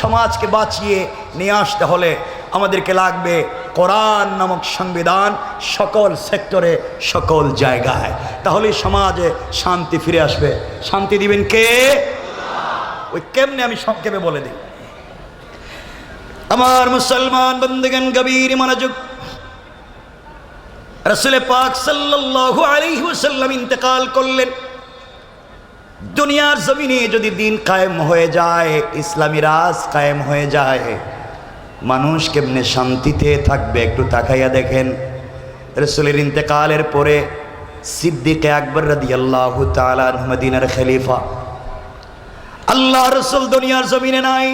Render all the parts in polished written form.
সমাজকে বাঁচিয়ে নিয়ে আসতে হলে আমাদেরকে লাগবে কোরআন নামক সংবিধান সকল সেক্টরে সকল জায়গায়, তাহলে সমাজে শান্তি ফিরে আসবে। শান্তি দিবেন কে? ওই কেমনে আমি সংক্ষেপে বলে দিই। আমার মুসলমান বন্ধুগণ, গভীর মনোযোগ। রাসূল পাক সাল্লাল্লাহু আলাইহি ওয়াসাল্লাম ইন্তেকাল করলেন। দুনিয়ার জমিনে যদি দিন কায়েম হয়ে যায়, ইসলামী রাজ কায়েম হয়ে যায়, মানুষ কেমনে শান্তিতে থাকবে একটু তাকাইয়া দেখেন। রাসূলের ইন্তেকালের পরে সিদ্দিক আকবর রাদিয়াল্লাহু তাআলা আনহু মদিনার খলিফা। আল্লাহ রাসূল দুনিয়ার জমিনে নাই,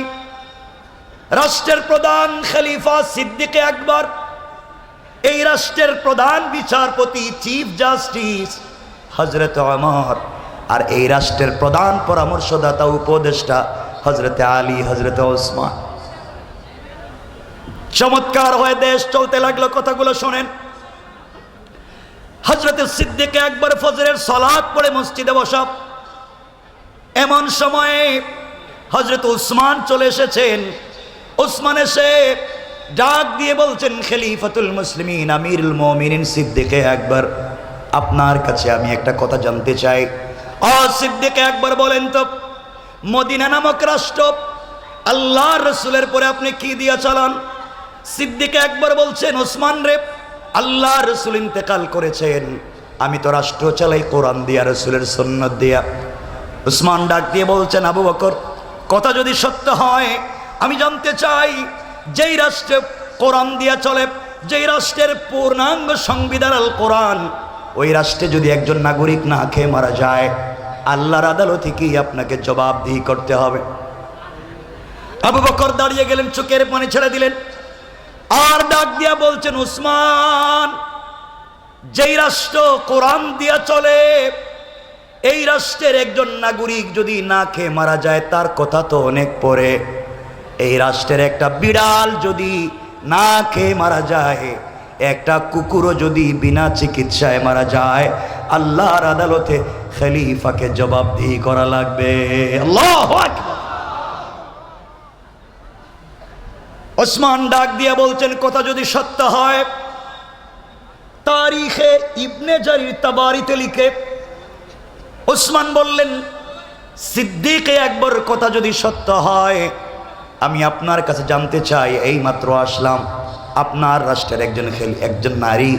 রাষ্ট্রের প্রধান খলিফা সিদ্দিক আকবর। এই রাষ্ট্রের প্রধান বিচারপতি চিফ জাস্টিস হযরত ওমর, আর এই রাষ্ট্রের প্রধান পরামর্শদাতা উপদেষ্টা হযরত আলী, হযরত ওসমান। চমৎকার হয়ে দেশ চলতে লাগলো। কথাগুলো শোনেন। হযরত সিদ্দিক আকবর ফজরের সালাত পড়ে মসজিদে বসা। এমন সময়ে হযরত ওসমান চলে এসেছেন। ওসমান এসে ডাক দিয়ে বলছেন, খলিফাতুল মুসলিমিন আমিরুল মুমিনিন সিদ্দিক আকবর, আপনার কাছে আমি একটা কথা জানতে চাই। সিদ্দিক আকবর বলেন তো, মদিনা নামক রাষ্ট্র আল্লাহর রাসূলের পরে আপনি কি দিয়া চালান? সিদ্দিক আকবর বলছেন, ওসমান রে, আল্লাহর রাসূল ইন্তেকাল করেছেন, আমি তো রাষ্ট্র চালাই কোরআন দিয়া, রাসূলের সুন্নাত দিয়া। ওসমান ডাক দিয়ে বলছেন, আবু বকর, কথা যদি সত্য হয় আমি জানতে চাই, যেই রাষ্ট্রে কোরআন দিয়া চলে, যেই রাষ্ট্রের পূর্ণাঙ্গ সংবিধান আল কোরআন, ওই রাষ্ট্রে যদি একজন নাগরিক না খেয়ে মারা যায়, আল্লাহর আদালতে কি আপনাকে জবাবদিহি করতে হবে? আবু বকর দাঁড়িয়ে গেলেন, চোখের পানি ছেড়ে দিলেন, আর ডাক দিয়া বলছেন, ওসমান, যেই রাষ্ট্র কোরআন দিয়া চলে, এই রাষ্ট্রের একজন নাগরিক যদি না খেয়ে মারা যায়, তার কথা তো অনেক পরে। এই রাষ্ট্রের একটা বিড়াল যদি না খেয়ে মারা যায়, একটা কুকুরও যদি বিনা চিকিৎসায় মারা যায়, আল্লাহর আদালতে খলিফাকে জবাবদিহি করা লাগবে। আল্লাহু আকবার। ওসমান ডাক দিয়ে বলছেন, কথা যদি সত্য হয়, তারিখে ইবনে জারির তাবারিতে লিখে ওসমান বললেন, সিদ্দিক আকবর, কথা যদি সত্য হয়, আমি আপনার কাছে জানতে চাই, এই মাত্র আসলাম, আপনার রাষ্ট্রের একজন নারী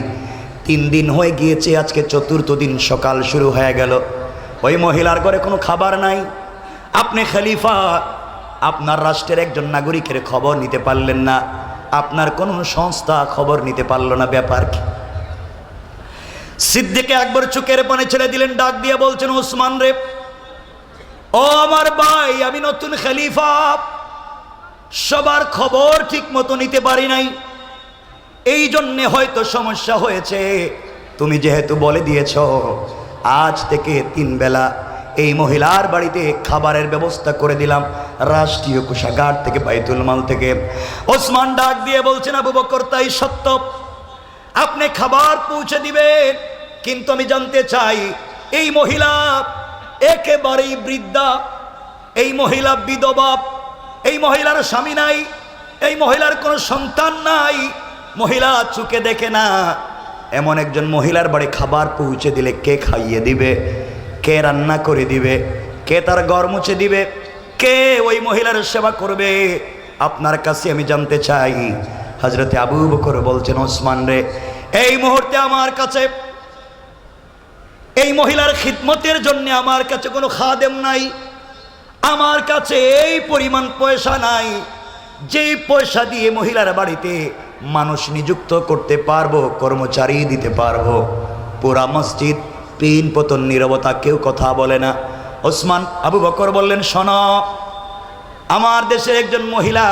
3 দিন হয়ে গিয়েছে, আজকে 4র্থ দিন, সকাল শুরু হয়ে গেল, ওই মহিলার ঘরে কোনো খাবার নাই। আপনি খলিফা, আপনার রাষ্ট্রের একজন নাগরিকের খবর নিতে পারলেন না, আপনার কোন সংস্থা খবর নিতে পারল না, ব্যাপার কি? সিদ্দিক আকবর চোখের পানি ছেড়ে দিলেন, ডাক দিয়ে বলছেন, ওসমান রে, ও আমার ভাই, আমি নতুন খলিফা, সবার খবর ঠিক মতো নিতে পারি নাই, এই জন্যে হয়তো সমস্যা হয়েছে। তুমি যেহেতু বলে দিয়েছ, আজ থেকে 3 বেলা এই মহিলার বাড়িতে খাবারের ব্যবস্থা করে দিলাম, রাষ্ট্রীয় কোষাগার থেকে, বাইতুল মাল থেকে। ওসমান ডাক দিয়ে বলছেন, আবু বকর, তাই সত্য, আপনি খাবার পৌঁছে দিবেন, কিন্তু আমি জানতে চাই, এই মহিলা একেবারেই বৃদ্ধা, এই মহিলা বিধবা, এই মহিলার স্বামী নাই, এই মহিলার কোনো সন্তান নাই, মহিলা চোখে দেখে না, এমন একজন মহিলার বাড়ি খাবার পৌঁছে দিলে কে খাইয়ে দিবে? কে রান্না করে দিবে? কে তার ঘর মুছে দিবে? কে ওই মহিলার সেবা করবে? আপনার কাছে আমি জানতে চাই। হযরতে আবু বকর বলছেন, ওসমান রে, এই মুহূর্তে আমার কাছে এই মহিলার খিদমতের জন্য আমার কাছে কোনো খাদেম নাই, আমার কাছে এই পরিমাণ পয়সা নাই, যেই পয়সা দিয়ে মহিলার বাড়িতে মানুষ নিযুক্ত করতে পারবো, কর্মচারী দিতে পারবো। পুরা মসজিদ পিন পতন নীরবতা, কেউ কথা বলে না। ওসমান, আবু বকর বললেন, শোনো, আমার দেশের একজন মহিলা,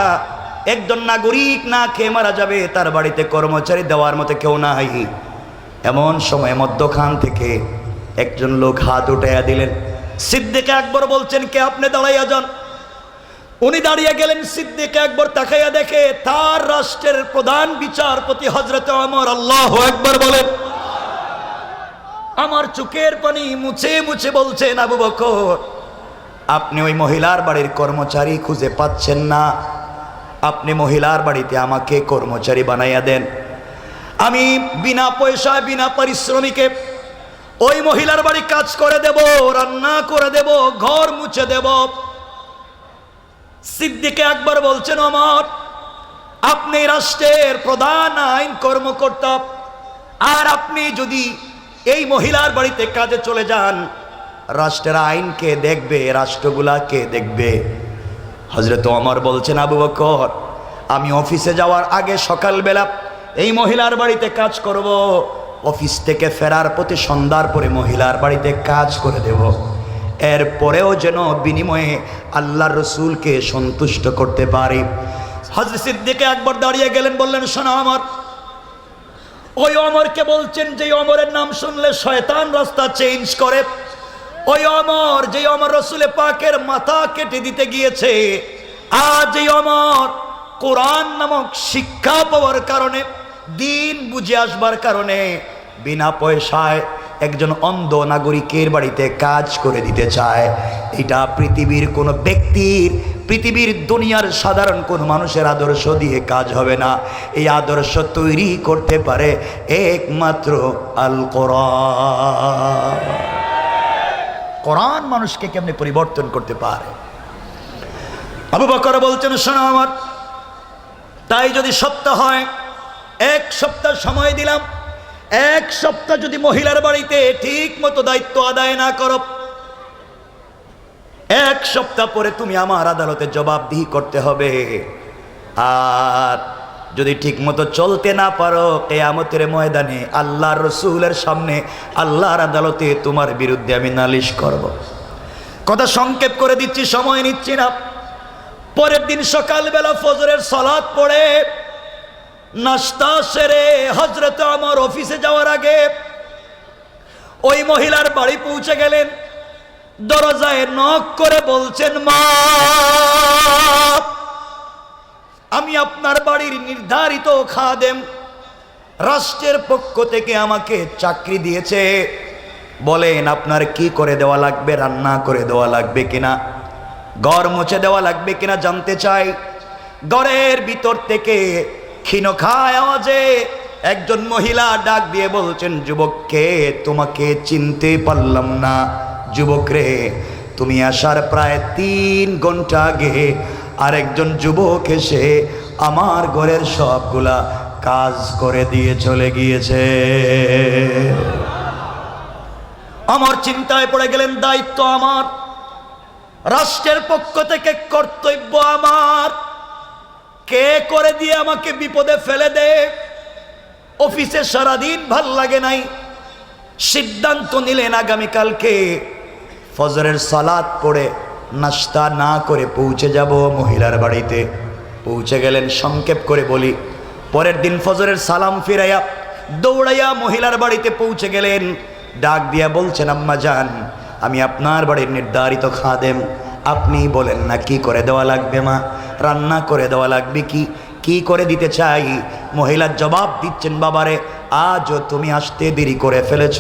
একজন নাগরিক না খেয়ে মারা যাবে, তার বাড়িতে কর্মচারী দেওয়ার মতো কেউ নাই। এমন সময় মধ্যখান থেকে একজন লোক হাত উঠাইয়া দিলেন। সিদ্দিক আকবর বলছেন, কে? আপনি দাঁড়াইয়া যান। উনি দাঁড়িয়ে গেলেন। সিদ্দিক আকবর তাকাইয়া দেখে তার রাষ্ট্রের প্রধান বিচারপতি হযরত ওমর। আল্লাহু আকবার বলেন। আমার চোখের পানি মুছে মুছে বলছেন, আবু বকর, আপনি ওই মহিলার বাড়ির কর্মচারী খুঁজে পাচ্ছেন না, আপনি মহিলার বাড়িতে আমাকে কর্মচারী বানাইয়া দেন। আমি বিনা পয়সায় বিনা পারিশ্রমিকে ওই মহিলার বাড়ি কাজ করে দেব, রান্না করে দেব, ঘর মুছে দেব। সিদ্দিকে আকবর বলছেন, ওমর আপনি রাষ্ট্রের প্রধান আইন কর্মকর্তা, আর আপনি যদি এই মহিলার বাড়িতে কাজে চলে যান, রাষ্ট্রের আইন কে দেখবে, রাষ্ট্রগুলা কে দেখবে? হযরত ওমর বলছেন, আবু বকর আমি অফিসে যাওয়ার আগে সকালবেলা এই মহিলার বাড়িতে কাজ করব, অফিস থেকে ফেরার পথে সন্ধ্যার পরে মহিলার বাড়িতে কাজ করে দেব। এরপরেও যেন বিনিময়ে আল্লাহর রসুলকে সন্তুষ্ট করতে পারি। হযরত সিদ্দিকে আকবর দাঁড়িয়ে গেলেন, বললেন, শোনো ওমর, ওই ওমরকে বলছেন যে ওমরের নাম শুনলে শয়তান রাস্তা চেঞ্জ করে, ওই ওমর যে ওমর রসুল পাকের মাথা কেটে দিতে গিয়েছে, আজ এই ওমর কোরআন নামক শিক্ষা পাওয়ার কারণে, দিন বুঝে আসবার কারণে বিনা পয়সায় একজন অন্ধ নাগরিকের বাড়িতে কাজ করে দিতে চায়। এটা পৃথিবীর কোনো ব্যক্তির, পৃথিবীর দুনিয়ার সাধারণ কোনো মানুষের আদর্শ দিয়ে কাজ হবে না। এই আদর্শ তৈরি করতে পারে একমাত্র আল কোরআন। কোরআন মানুষকে কেমনে পরিবর্তন করতে পারে। আবু বকর বলছেন, শোনো আমার, তাই যদি সত্য হয়, এক সপ্তাহ সময় দিলাম, এক সপ্তাহ যদি মহিলার বাড়িতে ঠিক মতো দায়িত্ব আদায় না করো, এক সপ্তাহ পরে তুমি আমার আদালতে জবাবদিহি করতে হবে। আর যদি ঠিক মতো চলতে না পারো, কিয়ামতের ময়দানে আল্লাহর রসুলের সামনে, আল্লাহর আদালতে তোমার বিরুদ্ধে আমি নালিশ করব। কথা সংক্ষেপ করে দিচ্ছি, সময় নিচ্ছি না। পরের দিন সকালবেলা ফজরের সালাত পড়ে নাস্তা সেরে হযরত ওমর অফিসে যাওয়ার আগে ওই মহিলার বাড়ি পৌঁছে গেলেন। দরজায় নক করে বলছেন, মা আমি আপনার বাড়ির নির্ধারিত খাদেম, রাষ্ট্রের পক্ষ থেকে আমাকে চাকরি দিয়েছে, বলেন আপনার কি করে দেওয়া লাগবে, রান্না করে দেওয়া লাগবে কিনা, ঘর মুছে দেওয়া লাগবে কিনা জানতে চাই। ঘরের ভিতর থেকে ক্ষীণখায় আওয়াজে একজন মহিলা ডাক দিয়ে বলছেন, যুবককে তোমাকে চিনতে পারলাম না। যুবক রে, তুমি আসার প্রায় 3 ঘন্টা আগে আরেকজন যুবক এসে আমার ঘরের সবগুলা কাজ করে দিয়ে চলে গিয়েছে। আমার চিন্তায় পড়ে গেলেন, দায়িত্ব আমার, রাষ্ট্রের পক্ষ থেকে কর্তব্য আমার, কে করে দিয়ে আমাকে বিপদে ফেলে দে। অফিসে সারাদিন ভাল লাগে নাই, সিদ্ধান্ত নিলেন আগামীকালকে ফজরের সালাত পড়ে নাস্তা না করে পৌঁছে যাব মহিলার বাড়িতে। পৌঁছে গেলেন, সংক্ষেপ করে বলি, পরের দিন ফজরের সালাম ফিরাইয়া দৌড়াইয়া মহিলার বাড়িতে পৌঁছে গেলেন। ডাক দিয়া বলছেন, আম্মা জান আমি আপনার বাড়ির নির্ধারিত খাদেম, আপনি বলেন না কি করে দেওয়া লাগবে মা, রান্না করে দেওয়া লাগবে কি করে দিতে চাই। মহিলার জবাব দিচ্ছেন, বাবারে আজও তুমি আসতে দেরি করে ফেলেছ,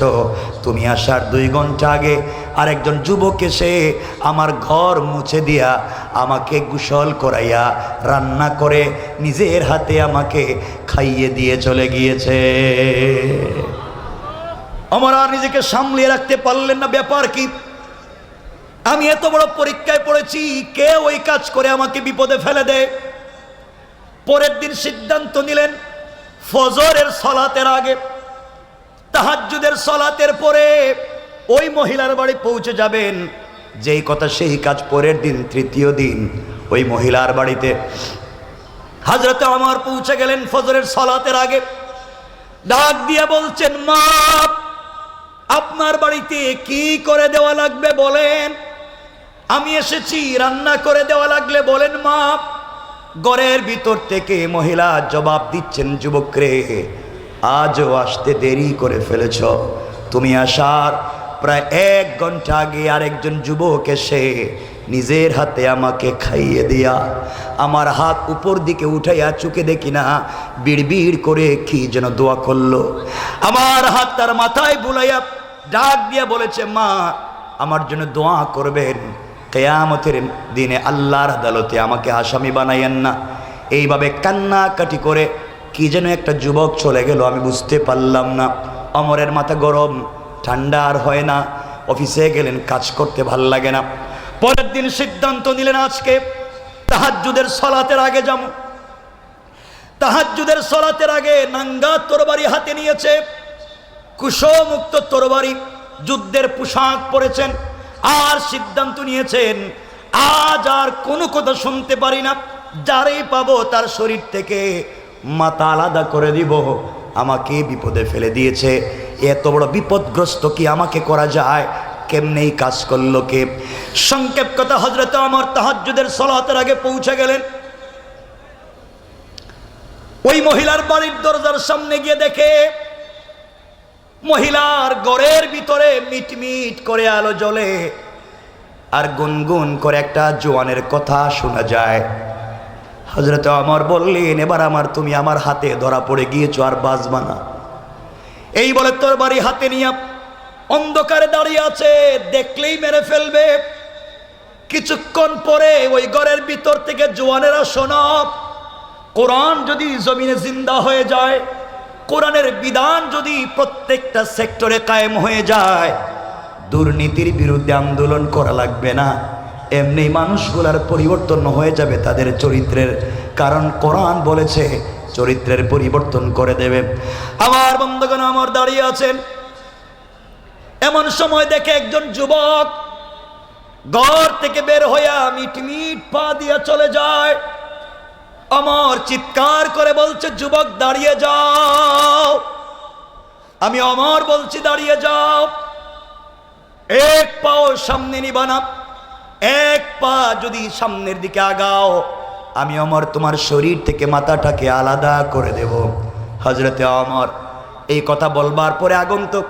তুমি আসার 2 ঘন্টা আগে আরেকজন যুবক এসে আমার ঘর মুছে দিয়া আমাকে গোসল করাইয়া রান্না করে নিজের হাতে আমাকে খাইয়ে দিয়ে চলে গিয়েছে। আমার আর নিজেকে সামলিয়ে রাখতে পারলেন না, ব্যাপার কি, আমি এত বড় পরীক্ষায় পড়েছি, কে ওই কাজ করে আমাকে বিপদে ফেলে দেয়। পরের দিন সিদ্ধান্ত নিলেন, ফজরের সালাতের আগে, তাহাজ্জুদের সালাতের পরে ওই মহিলার বাড়ি পৌঁছে যাবেন। যেই কথা সেই কাজ। পরের দিন, তৃতীয় দিন, ওই মহিলার বাড়িতে হযরত ওমর পৌঁছে গেলেন ফজরের সালাতের আগে। ডাক দিয়ে বলছেন, মা আপনার বাড়িতে কি করে দেওয়া লাগবে বলেন, আমি এসেছি, রান্না করে দেওয়া লাগলে বলেন মা। ঘরের ভিতর থেকে মহিলা জবাব দিচ্ছেন, যুবক রে আজও আসতে দেরি করে ফেলেছ, তুমি আসার প্রায় 1 ঘন্টা আগে আরেকজন যুবক এসে নিজের হাতে আমাকে খাইয়ে দিয়া আমার হাত উপর দিকে উঠাইয়া চোখে দেখি না বিড়বিড় করে কি যেন দোয়া করলো। আমার হাত তার মাথায় বুলাইয়া ডাক দিয়া বলেছে, মা আমার জন্য দোয়া করবেন। কিয়ামতের দিনে আল্লাহর আদালতে আমাকে আসামি বানাইয়েন না। এইভাবে কান্নাকাটি করে কি যেন একটা যুবক চলে গেল, আমি বুঝতে পারলাম না। অমরের মাথা গরম, ঠান্ডা আর হয় না। অফিসে গেলেন, কাজ করতে ভাল লাগে না। পরের দিন সিদ্ধান্ত নিলেন আজকে তাহাজ্জুদের সলাতের আগে যাবো। তাহাজ্জুদের সলাতের আগে নাঙ্গা তরবারি হাতে নিয়েছে, কুশমুক্ত তরবারি, যুদ্ধের পোশাক পরেছেন, আর সিদ্ধান্ত নিয়েছেন আজ আর কোনো কথা শুনতে পারি না, যারেই পাবো তার শরীর থেকে মাথা আলাদা করে দিব। আমাকে বিপদে ফেলে দিয়েছে, এত বড় বিপদগ্রস্ত কি আমাকে করা যায়? কেমনেই কাজ করলো কে? সংক্ষেপ কথা, হযরত ওমর তাহাজ্জুদের সলাতের আগে পৌঁছে গেলেন। ওই মহিলার বাড়ির দরজার সামনে গিয়ে দেখে মহিলার ঘরের ভিতরে মিটমিট করে আলো জ্বলে, আর গুনগুন করে একটা জোয়ানের কথা শোনা যায়। হযরত ওমর বললেন, এবার তুমি আমার হাতে ধরা পড়ে গিয়েছো, আর বাঁচবা না। এই বলে তরবারি হাতে নিয়ে অন্ধকারে দাঁড়িয়ে আছে, দেখলেই মেরে ফেলবে। কিছুক্ষণ পরে ওই ঘরের ভিতর থেকে জোয়ানেরা শোনা, কোরআন যদি জমিনে জিন্দা হয়ে যায়, কোরআনের বিধান যদি প্রত্যেকটা সেক্টরে কায়েম হয়ে যায়, দুর্নীতির বিরুদ্ধে আন্দোলন করা লাগবে না, এমনি মানুষগুলার পরিবর্তন হয়ে যাবে তাদের চরিত্রের, কারণ কোরআন বলেছে চরিত্রের পরিবর্তন করে দেবে। আমার বন্ধুগণ, আমার দাঁড়িয়ে আছেন। এমন সময় দেখে একজন যুবক ঘর থেকে বের হইয়া মিটমিট পা দিয়া চলে যায়। ওমর চিৎকার করে বলছে, যুবক দাঁড়িয়ে যাও। আমি ওমর বলছি দাঁড়িয়ে যাও। এক পাও সামনে নিবা না, এক পা যদি সামনের দিকে আগাও, আমি ওমর তোমার শরীর থেকে মাথাটাকে আলাদা করে দেব। হযরতে ওমর এই কথা বলবার পরে আগন্তুক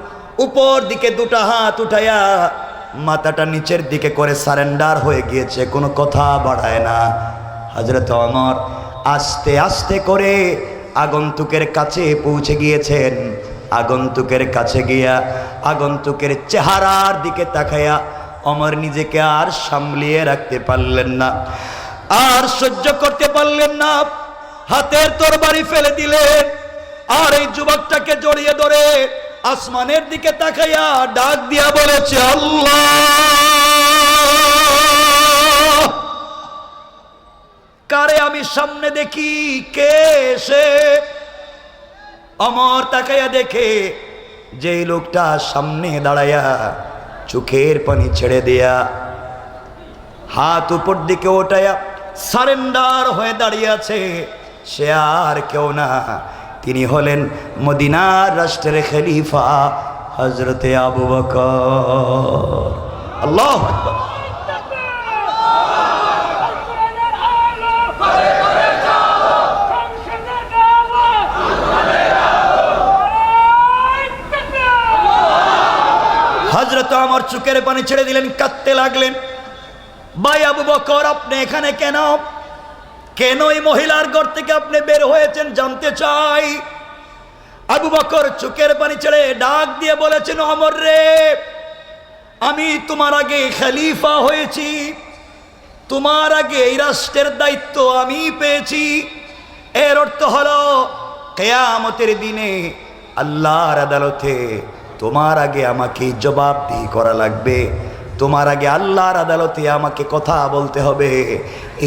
উপর দিকে দুটা হাত উঠাইয়া মাথাটা নিচের দিকে করে সারেন্ডার হয়ে গিয়েছে, কোনো কথা বাড়ায় না। হযরতে ওমর আস্তে আস্তে করে আগন্তুকের কাছে পৌঁছে গিয়েছেন। আগন্তুকের কাছে গিয়া আগন্তুকের চেহারার দিকে তাকাইয়া ওমর নিজেকে আর সামলিয়ে রাখতে পারলেন না, আর সহ্য করতে পারলেন না। হাতের তরবারি ফেলে দিলেন, আর এই যুবকটাকে জড়িয়ে ধরে আসমানের দিকে তাকাইয়া ডাক দিয়া বলেছে, আল্লাহ, কারে আমি সামনে দেখি, কে সে? ওমর তাকাইয়া দেখে যে লোকটা সামনে দাঁড়াইয়া চোখের পানি ছেড়ে দেয়া হাত উপর দিকে ওঠাইয়া সারেন্ডার হয়ে দাঁড়িয়ে আছে, সে আর কেউ না, তিনি হলেন মদিনার রাষ্ট্রের খলিফা হযরতে আবু বকর। আল্লাহু আকবার। হযরত ওমর চোখের পানি ছেড়ে দিলেন, কাঁদতে লাগলেন। ভাই আবু বকর, আপনি এখানে কেন? কেন এই মহিলার ঘর থেকে আপনি বের হয়েছেন জানতে চাই। আবু বকর চোখের পানি ছেড়ে ডাক দিয়ে বলেছেন, ওমর রে, আমি তোমার আগে খলিফা হয়েছি, তোমার আগে এই রাষ্ট্রের দায়িত্ব আমি পেয়েছি। এর অর্থ হলো কিয়ামতের দিনে আল্লাহর আদালতে তোমার আগে আমাকে জবাবদিহি করা লাগবে, তোমার আগে আল্লাহর আদালতে আমাকে কথা বলতে হবে।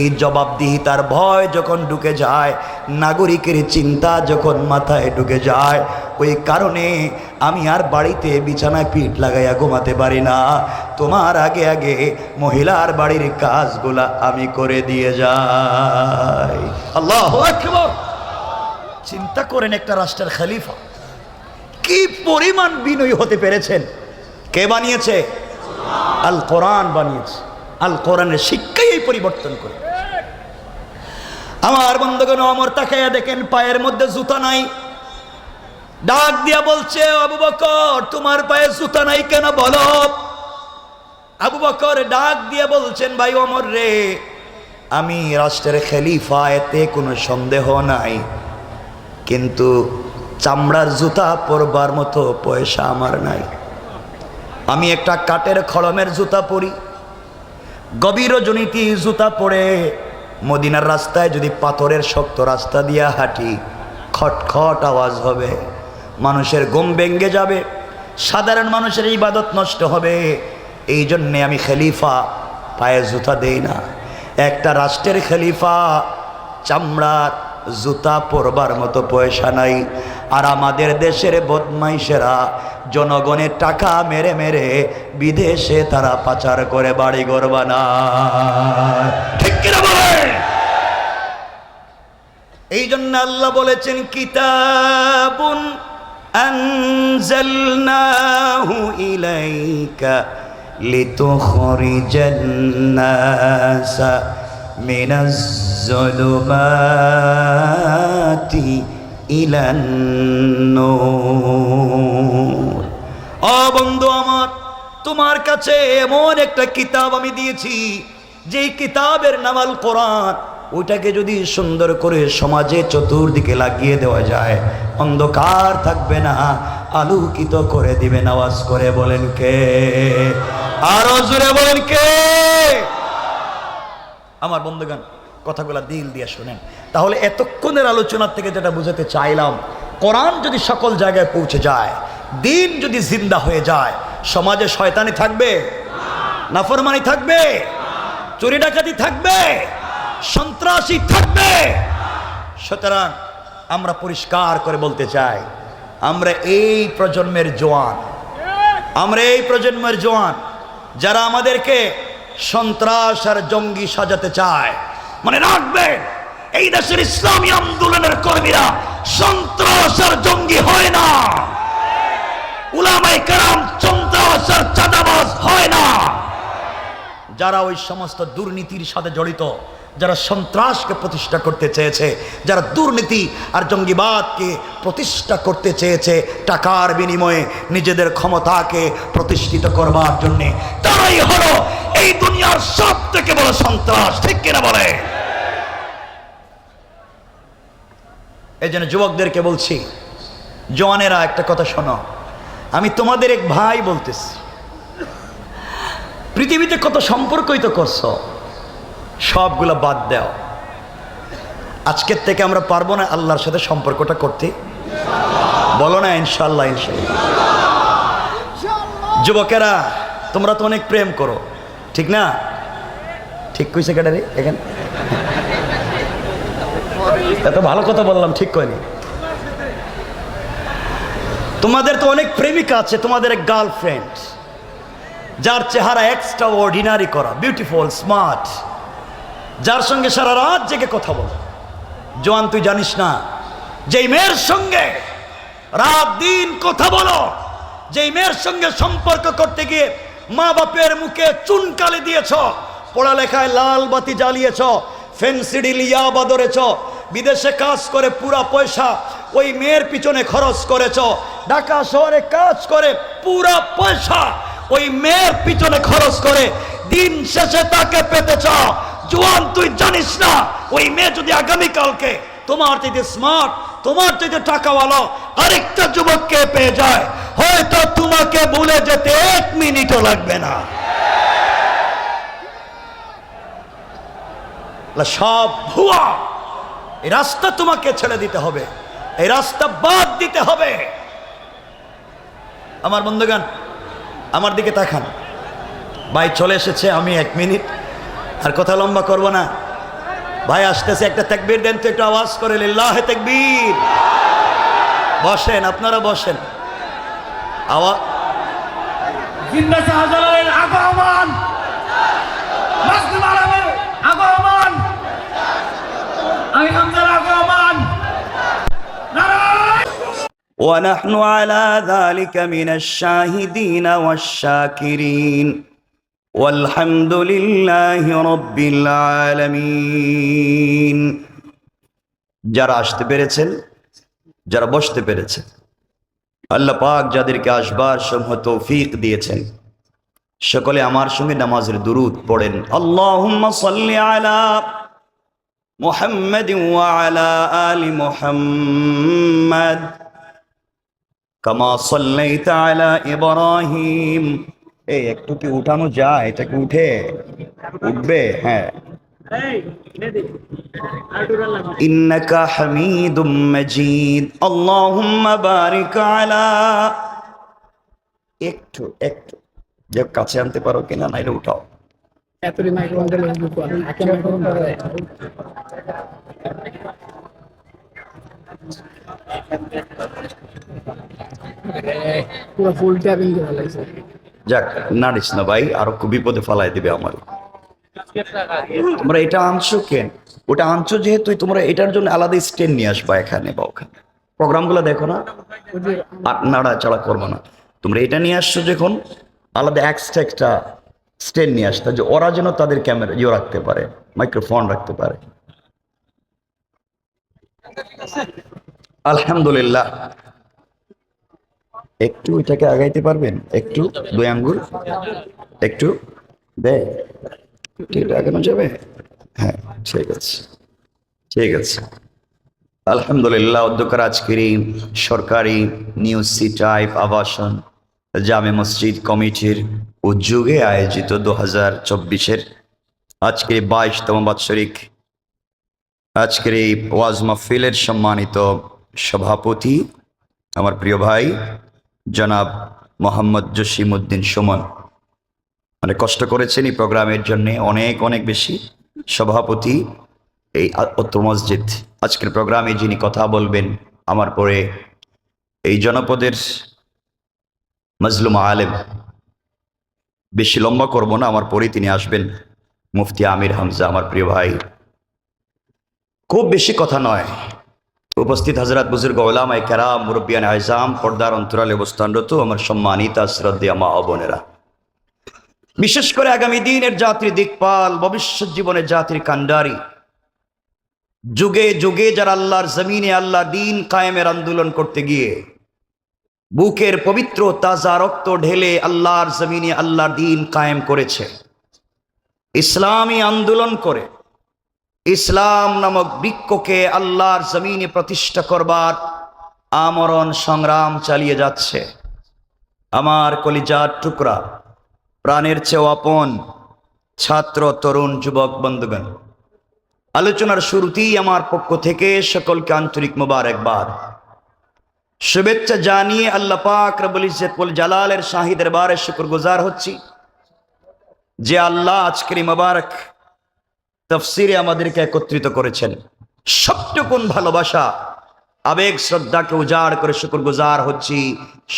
এই জবাবদিহিতার ভয় যখন ঢুকে যায়, নাগরিকের চিন্তা যখন মাথায় ঢুকে যায়, ওই কারণে আমি আর বাড়িতে বিছানায় পিঠ লাগাইয়া ঘুমাতে পারি না। তোমার আগে আগে মহিলার বাড়ির কাজগুলা আমি করে দিয়ে যাই। আল্লাহু আকবার। চিন্তা করেন, একটা রাষ্ট্রের খলিফা কি পরিমাণ বিনয়ী হতে পেরেছেন। কে বানিয়েছে? আল কোরআন বানিয়েছে। আল কোরআনের শিক্ষাই এই পরিবর্তন করে। আমার বন্ধুগণ, ওমর তাকাইয়া দেখেন পায়ের মধ্যে জুতা নাই। ডাক দিয়া বলছে, আবু বকর, তোমার পায়ে জুতা নাই কেন বলো? আবু বকর ডাক দিয়া বলছেন, ভাই ওমর রে, আমি রাষ্ট্রের খলিফা, এতে কোনো সন্দেহ নাই, কিন্তু চামড়ার জুতা পরবার মতো পয়সা আমার নাই। আমি একটা কাঠের খড়মের জুতা পরি, গভীর রজনীতি জুতা পরে মদিনার রাস্তায় যদি পাথরের শক্ত রাস্তা দিয়া হাঁটি, খটখট আওয়াজ হবে, মানুষের ঘুম ভেঙে যাবে, সাধারণ মানুষের ইবাদত নষ্ট হবে। এই জন্যে আমি খলিফা পায়ে জুতা দেই না। একটা রাষ্ট্রের খলিফা চামড়ার জুতা পরবার মতো পয়সা নাই, আর আমাদের দেশের বদমাইশেরা জনগণের টাকা মেরে মেরে বিদেশে তারা পাচার করে বাড়িঘর বানায়। ঠিক কিনা বলেন? এই জন্য আল্লাহ বলেছেন, কিতাবুন আনজালনাহু ইলাইকা লিতুখরিজান নাসা মিনাজ যুলুমাতি ইলান নূর। ও বন্ধু আমার, তোমার কাছে এমন একটা কিতাব আমি দিয়েছি, যেই কিতাবের নাম আল কোরআন। ওইটাকে যদি সুন্দর করে সমাজে চতুর্দিকে লাগিয়ে দেওয়া যায়, অন্ধকার থাকবে না, আলোকিত করে দিবেন। আওয়াজ করে বলেন কে? আরো জোরে বলেন কে? আমার বন্ধুগণ, কথাগুলো দিল দিয়ে শোনেন। তাহলে এতক্ষণের আলোচনার থেকে যেটা বুঝাতে চাইলাম, কোরআন যদি সকল জায়গায় পৌঁছে যায়, দিন যদি জিন্দা হয়ে যায়, সমাজে শয়তানি থাকবে? নাফরমানি থাকবে? চুরি ডাকাতি থাকবে? সন্ত্রাসী থাকবে? সুতরাং আমরা পরিষ্কার করে বলতে চাই, আমরা এই প্রজন্মের জওয়ান, আমরা এই প্রজন্মের জওয়ান যারা আমাদেরকে সন্ত্রাস আর জঙ্গি সাজাতে চায়। মানে রাখবেন, এই দেশের ইসলামী আন্দোলনের কর্মীরা সন্ত্রাস আর জঙ্গি হয় না, উলামায়ে কেরাম সন্ত্রাস আর চাঁদাবাজ হয় না। যারা ওই সমস্ত দুর্নীতির সাথে জড়িত, যারা সন্ত্রাসকে প্রতিষ্ঠা করতে চেয়েছে, যারা দুর্নীতি আর জঙ্গিবাদকে প্রতিষ্ঠা করতে চেয়েছে টাকার বিনিময়ে নিজেদের ক্ষমতাকে প্রতিষ্ঠিত করবার জন্য, তারাই হলো এই দুনিয়ার সব থেকে বড় সন্ত্রাস। ঠিক কিনা বলে? এই জন্য যুবকদেরকে বলছি, জওয়ানেরা একটা কথা শোনো, আমি তোমাদের এক ভাই বলতেছি। পৃথিবীতে কত সম্পর্কই তো করছো, সবগুলো বাদ দাও। আজকের থেকে আমরা পারবো না আল্লাহর সাথে সম্পর্কটা করতে? বলো না ইনশাল্লাহ? ইনশাল্লাহ। যুবকেরা, তোমরা তো অনেক প্রেম করো, ঠিক না? ঠিক কইছে কেডারে এখানে? এত ভালো কথা বললাম, ঠিক কইনি? তোমাদের তো অনেক প্রেমিকা আছে, তোমাদের এক গার্লফ্রেন্ড, যার চেহারা এক্সট্রা অর্ডিনারি করা, বিউটিফুল, স্মার্ট, যার সঙ্গে সারা রাত জেগে কথা বল। জওয়ান, তুই জানিস না, যেই মেয়ের সঙ্গে রাত দিন কথা বলো, যেই মেয়ের সঙ্গে সম্পর্ক করতে গিয়ে মা বাপের মুখে চুনকালি দিয়েছ, পড়ালেখায় লাল বাতি জ্বালিয়েছ, ফেন্সিডিল ইয়াবা ধরেছ, বিদেশে কাজ করে পুরা পয়সা ওই মেয়ের পিছনে খরচ করেছ, ঢাকা শহরে কাজ করে পুরা পয়সা ওই মেয়ের পিছনে খরচ করে দিন শেষে তাকে পেতে চাও। জওয়ান, তুই জানিস না, ওই মেয়ে যদি আগামীকালকে তোমার চাইতে স্মার্ট, তোমার চাইতে টাকাওয়ালা আরেকটা যুবককে পেয়ে যায়, হয়তো তোমাকে ভুলে যেতে 1 মিনিটও লাগবে না। সব ভুয়া। এই রাস্তা তোমাকে ছেড়ে দিতে হবে, এই রাস্তা বাদ দিতে হবে। আমার বন্ধুগণ, আমার দিকে তাকান। ভাই চলে এসেছে, আমি 1 মিনিট আর কথা লম্বা করব না। ভাই আসতেছে, একটা তাকবীর দেন তো, একটু আওয়াজ করে লিল্লাহে তাকবীর। বসেন, আপনারা বসেন। আওয়াজ। জিন্দা শাহজালালের আগমন, মুসলিম আলমের আগমন, আমি হামজার আগমন। ونحن على ذلك من الشاهدين والشاكرين والحمد لله رب العالمين। যারা আসতে পেরেছেন, যারা বসতে পেরেছেন, আল্লাহ পাক যাদেরকে আসবার সমূহ তৌফিক দিয়েছেন, সকলে আমার সঙ্গে নামাজের দুরূদ পড়েন। আল্লাহুম্মা সাল্লি আলা মুহাম্মাদিন ওয়া আলা আলি মুহাম্মাদ কামা সাল্লাইতা আলা ইব্রাহিম এই একটু কি উঠানো যায়? এটা কি উঠবে? হ্যাঁ। ইন্নাকা হামিদুম মাজিদ আল্লাহুম্মা বারিক আলা। একটু একটু যে কাছে আনতে পারো কিনা, নাইলে উঠাও। এতরি মাইক্রোফোন দিলে আকে মাইক্রোফোন ধরে পুরো ফুল ট্যাপিং করে লাগছে। যাক, নাড়িস না ভাই, আরো খুব বিপদে ফালাই দিবে আমার। তোমরা এটা আনছো কেন? ওটা আনছো যেহেতু তোমরা এটার জন্য আলাদা স্ট্যান্ড নিয়ে আসবা এখানে বা ওখানে। প্রোগ্রামগুলো দেখো না, আর নাড়াচাড়া করবো না। তোমরা এটা নিয়ে আসছো যখন, আলাদা এক্সট্রা একটা স্ট্যান্ড নিয়ে আসতে, যে ওরা যেন তাদের ক্যামেরা রাখতে পারে, মাইক্রোফোন রাখতে পারে। আলহামদুলিল্লাহ। একটু এটাকে আগাইতে পারবেন? একটু 2 আঙ্গুল একটু দে, এটা আগানো যাবে? হ্যাঁ, ঠিক আছে, ঠিক আছে। আলহামদুলিল্লাহ। অধ্যক্ষের আজকের এই সরকারি নিউজ সি টাইপ আবাসন জামে মসজিদ কমিটির উদ্যোগে আয়োজিত 2024-এর আজকের 22তম বাৎসরিক আজকের এই ওয়াজ মাহফিলের সম্মানিত সভাপতি আমার প্রিয় ভাই জনাব মোহাম্মদ জসিমউদ্দিন সুমন, মানে কষ্ট করেছেন এই প্রোগ্রামের জন্য অনেক অনেক বেশি। সভাপতি এই অত্র মসজিদ। আজকের প্রোগ্রামে যিনি কথা বলবেন আমার পরে, এই জনপদের মজলুম আলেম, বেশি লম্বা করব না, আমার পরে তিনি আসবেন মুফতি আমির হামজা, আমার প্রিয় ভাই। খুব বেশি কথা নয়, উপস্থিত হযরত বুজুর্গ উলামায়ে কেরাম, মুরব্বিয়ান আযম, পর্দার অন্তরালে অবস্থানরত আমার সম্মানিত শ্রদ্ধেয় মা ও বোনেরা, বিশেষ করে আগামী দিনের জাতির দিকপাল, ভবিষ্যৎ জীবনের জাতির কান্ডারি, যুগে যুগে যারা আল্লাহর জমিনে আল্লাহর দ্বীন কায়েমের আন্দোলন করতে গিয়ে বুকের পবিত্র তাজা রক্ত ঢেলে আল্লাহর জমিনে আল্লাহর দ্বীন কায়েম করেছে, ইসলামী আন্দোলন করে ইসলাম নামক বৃক্ষকে আল্লাহর জমিনে প্রতিষ্ঠা করবার আমরণ সংগ্রাম চালিয়ে যাচ্ছে। আমার কলিজার টুকরা, প্রাণের চেয়ে আপন ছাত্র, তরুণ, যুবক বন্ধুগণ, আলোচনার শুরুতেই আমার পক্ষ থেকে সকলকে আন্তরিক মোবারকবাদ, শুভেচ্ছা জানিয়ে আল্লাহ পাক রব্বুল ইজ্জত ওয়াল জালালের শাহী দরবারে শুকরগুজার হচ্ছি যে আল্লাহ আজকের এই মোবারক তাফসিরে আমাদেরকে একত্রিত করেছেন। সবটুকুন ভালোবাসা, আবেগ, শ্রদ্ধাকে উজাড় করে শুকরগুজার হচ্ছি।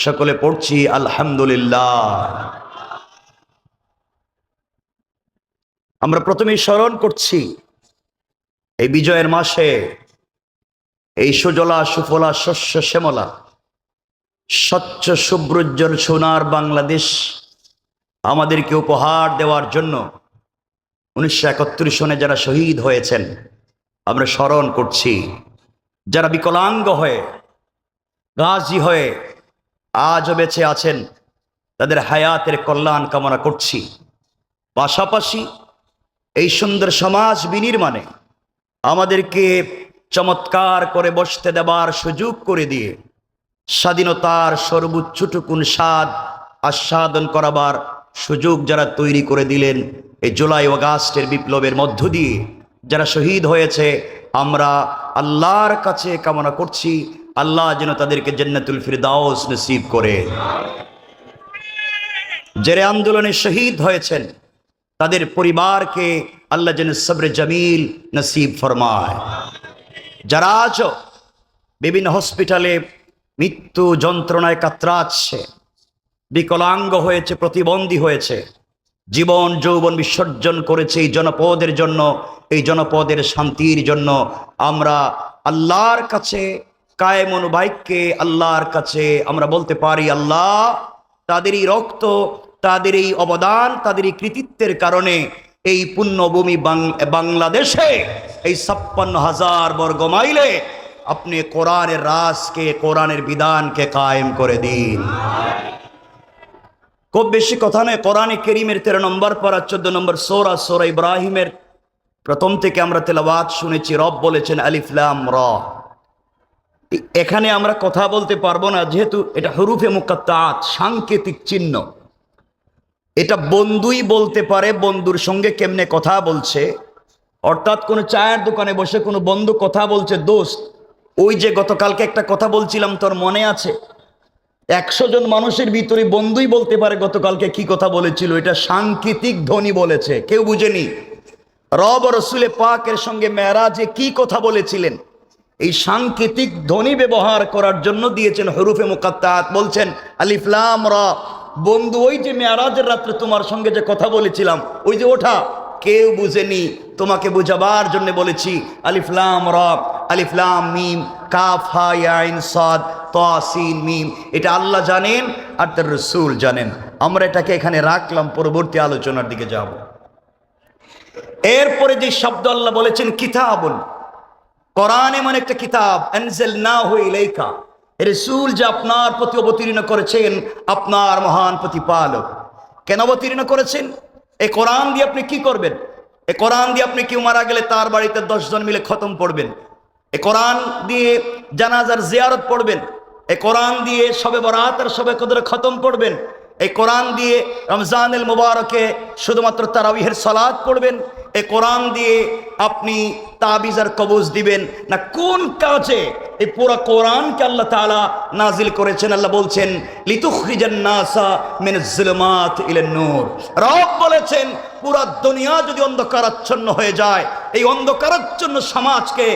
সকলে পড়ছি আলহামদুলিল্লাহ। আমরা প্রথমেই স্মরণ করছি এই বিজয়ের মাসে, এই সুজলা সুফলা শস্য শ্যামলা স্বচ্ছ শুভ্রোজ্জ্বল সোনার বাংলাদেশ আমাদেরকে উপহার দেওয়ার জন্য 1971 সনে যারা শহীদ হয়েছেন আমরা স্মরণ করছি। যারা বিকলাঙ্গ হয়ে, গাজী হয়ে আজও বেঁচে আছেন, তাদের হায়াতের কল্যাণ কামনা করছি। পাশাপাশি এই সুন্দর সমাজ বিনির্মাণে আমাদেরকে চমৎকার করে বসতে দেবার সুযোগ করে দিয়ে স্বাধীনতার সর্বোচ্চটুকুন স্বাদ আস্বাদন করাবার সুযোগ যারা তৈরি করে দিলেন, এই জুলাই আগস্টের বিপ্লবের মধ্য দিয়ে যারা শহীদ হয়েছে, আমরা আল্লাহর কাছে কামনা করছি আল্লাহ যেন তাদেরকে জান্নাতুল ফিরদাউস নসিব করে। যারা আন্দোলনে শহীদ হয়েছেন তাদের পরিবারকে আল্লাহ যেন সবরে জামিল নসিব ফরমায়। যারা আজ বিভিন্ন হসপিটালে মৃত্যু যন্ত্রণায় কাতরাচ্ছে, বিকলাঙ্গ হয়েছে, প্রতিবন্ধী হয়েছে, জীবন যৌবন বিসর্জন করেছে এই জনপদের জন্য, এই জনপদের শান্তির জন্য, আমরা আল্লাহর কাছে কায়েমুন বাইককে আল্লাহর কাছে আমরা বলতে পারি, আল্লাহ তাদের এই রক্ত, তাদের এই অবদান, তাদের এই কৃতিত্বের কারণে এই পুণ্যভূমি বাংলাদেশে এই 56,000 বর্গ মাইলে আপনি কোরআনের রাজকে, কোরআনের বিধানকে কায়েম করে দিন। খুব বেশি কথা নয়, কোরআনে কারীমের 13 নম্বর পারা 14 নম্বর সূরা, সূরা ইব্রাহিমের প্রথম থেকে আমরা তেলাওয়াত শুনেছি। রব বলেছেন আলিফ লাম রা। এখানে আমরা কথা বলতে পারবো না, যেহেতু এটা হুরুফে মুকাত্তাআত, সাংকেতিক চিহ্ন। এটা বন্ধুই বলতে পারে বন্ধুর সঙ্গে কেমনে কথা বলছে। অর্থাৎ কোনো চায়ের দোকানে বসে কোনো বন্ধু কথা বলছে, দোস্ত ওই যে গতকালকে একটা কথা বলছিলাম তোর মনে আছে? 100 জন মানুষের ভিতরে বন্ধুই বলতে পারে গতকালকে কি কথা বলেছিল। এটা সাংকেতিক ধ্বনি বলেছে, কেউ বুঝেনি। রব ও রসুলে পাকের সঙ্গে মেরাজে কি কথা বলেছিলেন, এই সাংকেতিক ধ্বনি ব্যবহার করার জন্য দিয়েছেন হরুফে মুকাত্তাত। বলছেন আলিফ লাম রা, বন্ধু ওই যে মেরাজের রাত্রে তোমার সঙ্গে যে কথা বলেছিলাম ওই যে ওঠা, কেউ বুঝেনি, তোমাকে বুঝাবার জন্য বলেছি আলিফ লাম রা, আলিফ লাম মিম, কাফ হা ইয়া আইন সাদ তা সিন মিম। এটা আল্লাহ জানেন আর তার রাসূল জানেন। আমরা এটাকে এখানে রাখলাম, পরবর্তী আলোচনার দিকে যাব। এরপরে যে শব্দ আল্লাহ বলেছেন কিতাবুন, কোরআন এমন একটা কিতাব, আনজালনাহু ইলাইকা, রাসূল যে আপনার প্রতি অবতীর্ণ করেছেন আপনার মহান প্রতিপালক। কেন অবতীর্ণ করেছেন? এই কোরআন দিয়ে আপনি কি করবেন? এই কোরআন দিয়ে আপনি কেউ মারা গেলে তার বাড়িতে 10 জন মিলে খতম পড়বেন। এই কোরআন দিয়ে জানাজার জিয়ারত পড়বেন। এই কোরআন দিয়ে শবে বরাত আর শবে কদরে খতম পড়বেন। এই কোরআন দিয়ে রমজানুল মুবারকে শুধুমাত্র তারাবিহের সালাত পড়বেন। এই কোরআন দিয়ে আপনি তাবিজ আর কবজ দিবেন না কোন কাজে? এই পুরো কোরআনকে আল্লাহ তাআলা নাজিল করেছেন। আল্লাহ বলছেন লিতুখরিজান নাসা মিনাজ যুলুমাত ইলান নূর। রব বলেছেন পুরো দুনিয়া যদি অন্ধকারাচ্ছন্ন হয়ে যায়, এই অন্ধকারাচ্ছন্ন সমাজকে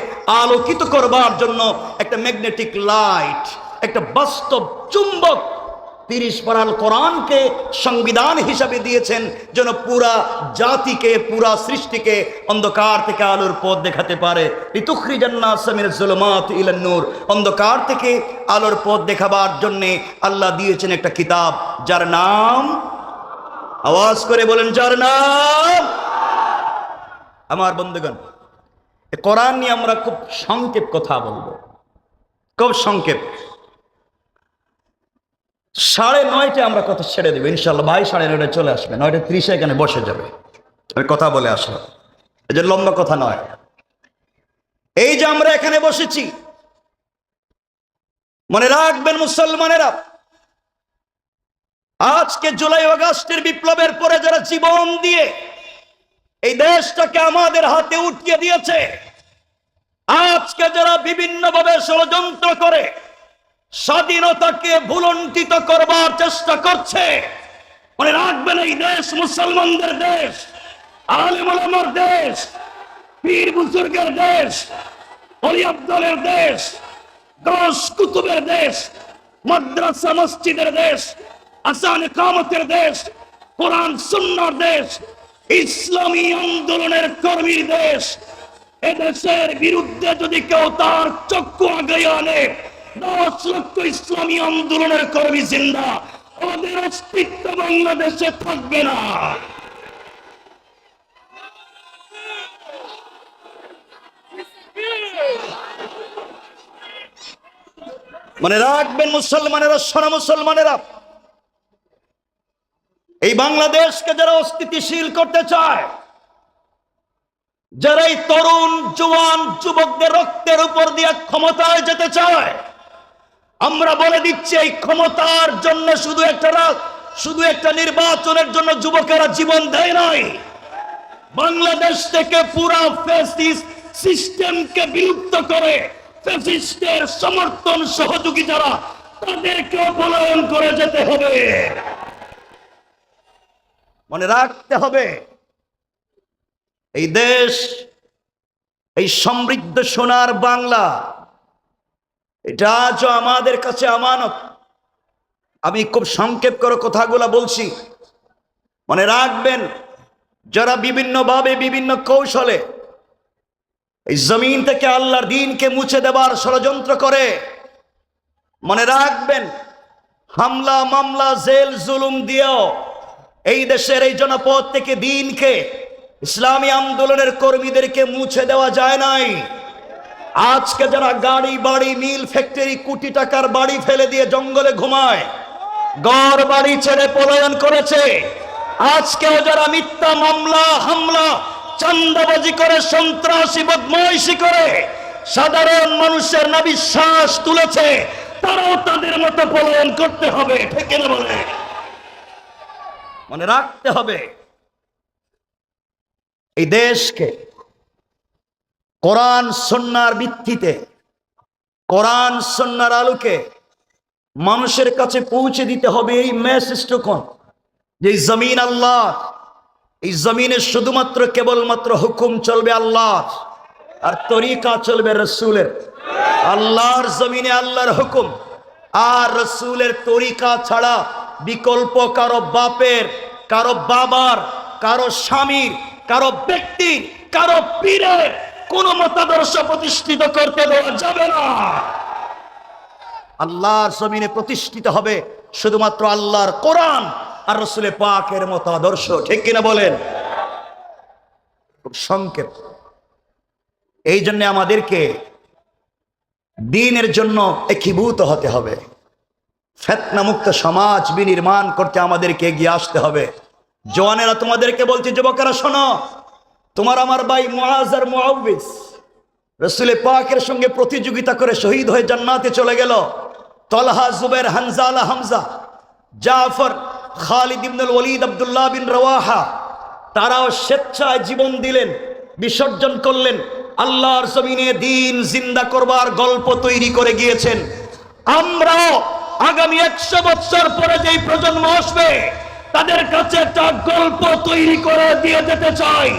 আলোকিত করবার জন্য একটা ম্যাগনেটিক লাইট, একটা বাস্তব চুম্বক 30 পারাল কোরআনকে সংবিধান হিসাবে দিয়েছেন, যেন পুরা জাতিকে পুরা সৃষ্টিকে অন্ধকার থেকে আলোর পথ দেখাতে পারে। লিতুখরিজান নাসা মিনাজ যুলুমাত ইলান নূর, অন্ধকার থেকে আলোর পথ দেখাবার জন্যে আল্লাহ দিয়েছেন একটা কিতাব, যার নাম, আওয়াজ করে বলেন, যার নাম। আমার বন্ধুগণ, এই কোরআন নিয়ে আমরা খুব সংক্ষেপ কথা বলবো, খুব সংক্ষেপ। 9:30 আমরা কথা ছেড়ে দেবো ইনশাল্লাহ। ভাই 9:30 চলে আসবে, 9:30 এখানে বসে যাবে, আমি কথা বলে আসলাম, এই যে লম্বা কথা নয়। এই যে আমরা এখানে বসেছি, মনে রাখবেন মুসলমানেরা, আজকে জুলাই আগস্টের বিপ্লবের পরে যারা জীবন দিয়ে এই দেশটাকে আমাদের হাতে উঠিয়ে দিয়েছে, আজকে যারা বিভিন্নভাবে ষড়যন্ত্র করে স্বাধীনতাকে ভুলুণ্ঠিত করবার চেষ্টা করছে, মনে রাখবেন এই দেশ মুসলমানদের দেশ, আলেম ওলামার দেশ, পীর বুজুর্গের দেশ, ওলি আব্দলের দেশ, গাউস কুতুবের দেশ, মাদ্রাসা মসজিদের দেশ, আযান ইকামতের দেশ, কোরআন সুন্নাহর দেশ, ইসলামী আন্দোলনের কর্মীর দেশ। এদেশের বিরুদ্ধে যদি কেউ তার চক্ষু আগে আনে, 10 লক্ষ ইসলামী আন্দোলনের কর্মী জিন্দা, ওদের অস্তিত্ব বাংলাদেশে থাকবে না। মনে রাখবেন মুসলমানেরা, সোনা মুসলমানেরা, এই বাংলাদেশকে যারা অস্থিতিশীল করতে চায়, যারা এই তরুণ জওয়ান যুবকদের রক্তের উপর দিয়ে ক্ষমতায় যেতে চায়, আমরা বলে দিচ্ছি এই ক্ষমতার জন্য শুধু একটা নির্বাচনের জন্য যুবকেরা জীবন দেয় নাই। বাংলাদেশ থেকে পুরা ফ্যাসিস্ট সিস্টেমকে বিলুপ্ত করে ফ্যাসিস্টের সমর্থন সহযোগী যারা, তাদেরকে পলায়ন করে যেতে হবে। মনে রাখতে হবে এই দেশ, এই সমৃদ্ধ সোনার বাংলা, এটা আজও আমাদের কাছে আমানত। আমি খুব সংক্ষেপ করে কথাগুলো বলছি, মনে রাখবেন যারা বিভিন্নভাবে বিভিন্ন কৌশলে এই জমিন থেকে আল্লাহর দ্বীনকে মুছে দেবার ষড়যন্ত্র করে, মনে রাখবেন হামলা মামলা জেল জুলুম দিয়েও এই দেশের এই জনপদ থেকে দ্বীনকে, ইসলামী আন্দোলনের কর্মীদেরকে মুছে দেওয়া যায় নাই। আজকে যারা গাড়ি বাড়ি মিল ফ্যাক্টরি কোটি টাকার বাড়ি ফেলে দিয়ে জঙ্গলে ঘুমায়, ঘর বাড়ি ছেড়ে পলায়ন করেছে, আজকেও যারা মিথ্যা মামলা হামলা চাঁদাবাজি করে সন্ত্রাসী বদমাইশি করে সাধারণ মানুষের না বিশ্বাস তুলেছে, তারাও তাদের মতো পলায়ন করতে হবে, ঠিক না বলে? মনে রাখতে হবে এই দেশকে কোরআন সুন্নাহর ভিত্তিতে, কোরআন সুন্নাহর আলোকে মানুষের কাছে পৌঁছে দিতে হবে। এই মেসেজটুকুন যে এই জমিন আল্লাহ, এই জমিনে শুধুমাত্র কেবলমাত্র হুকুম চলবে আল্লাহর, আর তরিকা চলবে রসুলের। আল্লাহর জমিনে আল্লাহর হুকুম আর রসুলের তরিকা ছাড়া বিকল্প কারো বাপের, কারো বাবার, কারো স্বামীর, কারো ব্যক্তির, কারো পীরের কোন মতাদর্শ প্রতিষ্ঠিত করতে দেওয়া যাবে না। আল্লাহর জমিনে প্রতিষ্ঠিত হবে শুধুমাত্র আল্লাহর কোরআন আর রসুলে পাকের মতো আদর্শ। ঠিক কিনা বলেন? খুব সংক্ষেপ। এই জন্য আমাদেরকে দ্বীনের জন্য একীভূত হতে হবে। ফিতনা মুক্ত সমাজ বিনির্মাণ করতে আমাদেরকে এগিয়ে আসতে হবে। জওয়ানেরা, তোমাদেরকে বলছি, যুবকেরা শোনো, তোমার আমার ভাই মুআজ আর মুআউবিস রসুলে পাকের সঙ্গে প্রতিযোগিতা করে শহীদ হয়ে জান্নাতে চলে গেল। তলহা, জুবাইর, হানজালা, হামজা, জাফর, খালিদ ইবনুল ওয়ালিদ, আব্দুল্লাহ বিন রওয়াহা, তারাও স্বেচ্ছায় জীবন দিলেন, বিসর্জন করলেন, আল্লাহর জমিনে দ্বীন জিন্দা করবার গল্প তৈরি করে গিয়েছেন। আমরাও আগামী 100 বছর পরে যেই প্রজন্ম আসবে তাদের কাছে একটা গল্প তৈরি করে দিয়ে যেতে চাই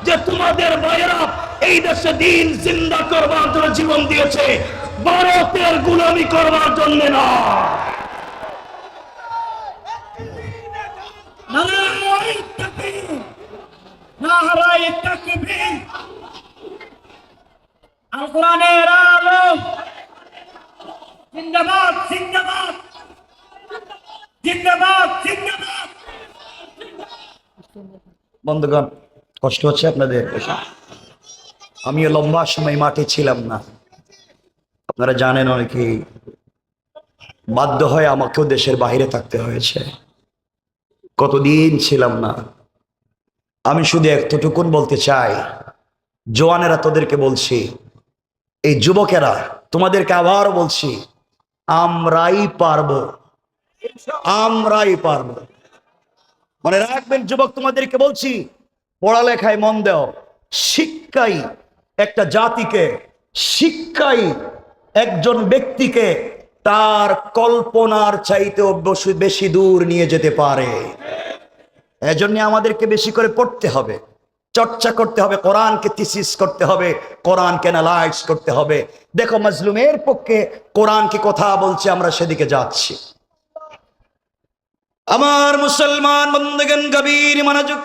যে তোমাদের ভাইয়েরা এই দেশে দ্বীন জিন্দা করবার জন্য জীবন দিয়েছে, ভারতের গোলামি করবার জন্য না। আল কোরআনের আলো জিন্দাবাদ, জিন্দাবাদ, জিন্দাবাদ, জিন্দাবাদ। বন্ধুগণ, কষ্ট হচ্ছে আপনাদের? আমিও লম্বা সময় মাঠে ছিলাম না, আপনারা জানেন। অনেকেই বাধ্য হয়ে আমাকেও দেশের বাইরে থাকতে হয়েছে, কতদিন ছিলাম না। আমি শুধু এতটুকুন বলতে চাই, জওয়ানেরা তোদেরকে বলছি, এই যুবকেরা তোমাদেরকে আবার বলছি, আমরাই পারবো, আমরাই পারবো। মনে রাখবেন যুবক, তোমাদেরকে বলছি, পড়ালেখায় মন দাও। শিক্ষাই একটা জাতিকে, শিক্ষাই একজন ব্যক্তিকে তার কল্পনার চাইতেও বেশি দূর নিয়ে যেতে পারে। এজন্য আমাদেরকে বেশি করে পড়তে হবে, চর্চা করতে হবে, কোরআনকে থিসিস করতে হবে, কোরআনকে অ্যানালাইজ করতে হবে। দেখো মাজলুমের পক্ষে কোরআন কি কথা বলছে, আমরা সেদিকে যাচ্ছি। আমার মুসলমান বন্ধুগণ, গভীর মনোযোগ।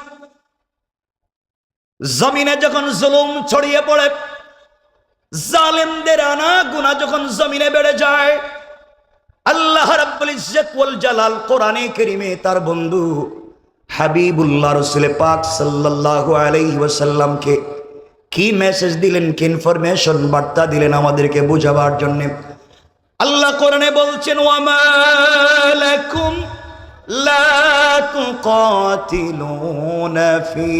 জমিনে যখন জুলুম ছড়িয়ে পড়ে, জালেমদের আনাগুনা যখন জমিনে বেড়ে যায়, আল্লাহ রাব্বুল ইজ্জত ওয়াল জালাল কোরআনে কারীমে তার বন্ধু হাবিবুল্লাহ রাসূল পাক সাল্লাল্লাহু আলাইহি ওয়াসাল্লামকে কি মেসেজ দিলেন, কি ইনফরমেশন, বার্তা দিলেন আমাদেরকে বোঝাবার জন্য। আল্লাহ কোরআনে বলছেন, ওয়ামা লাকুম লা তুকাতিলুনা ফি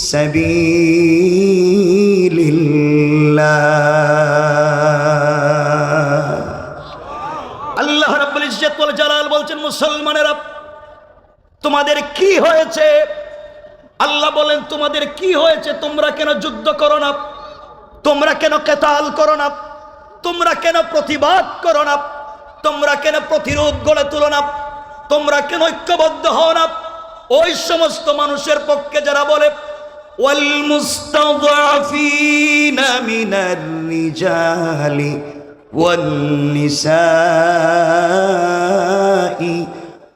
সাবিলিল্লাহ। আল্লাহ রাব্বুল ইজ্জত ওয়াল জালাল বলছেন, মুসলমানেরা তোমাদের কি হয়েছে? আল্লাহ বলেন, তোমাদের কি হয়েছে? তোমরা কেন যুদ্ধ করো না? তোমরা কেন কিতাল করো না? তোমরা কেন প্রতিবাদ করো না? তোমরা কেন প্রতিরোধ গড়ে তুলো না? তোমরা কেন ঐক্যবদ্ধ হও না? ওই সমস্ত মানুষের পক্ষে যারা বলে ওয়াল মুস্তাযআফিনা মিনার রিজালি ওয়ান নিসাই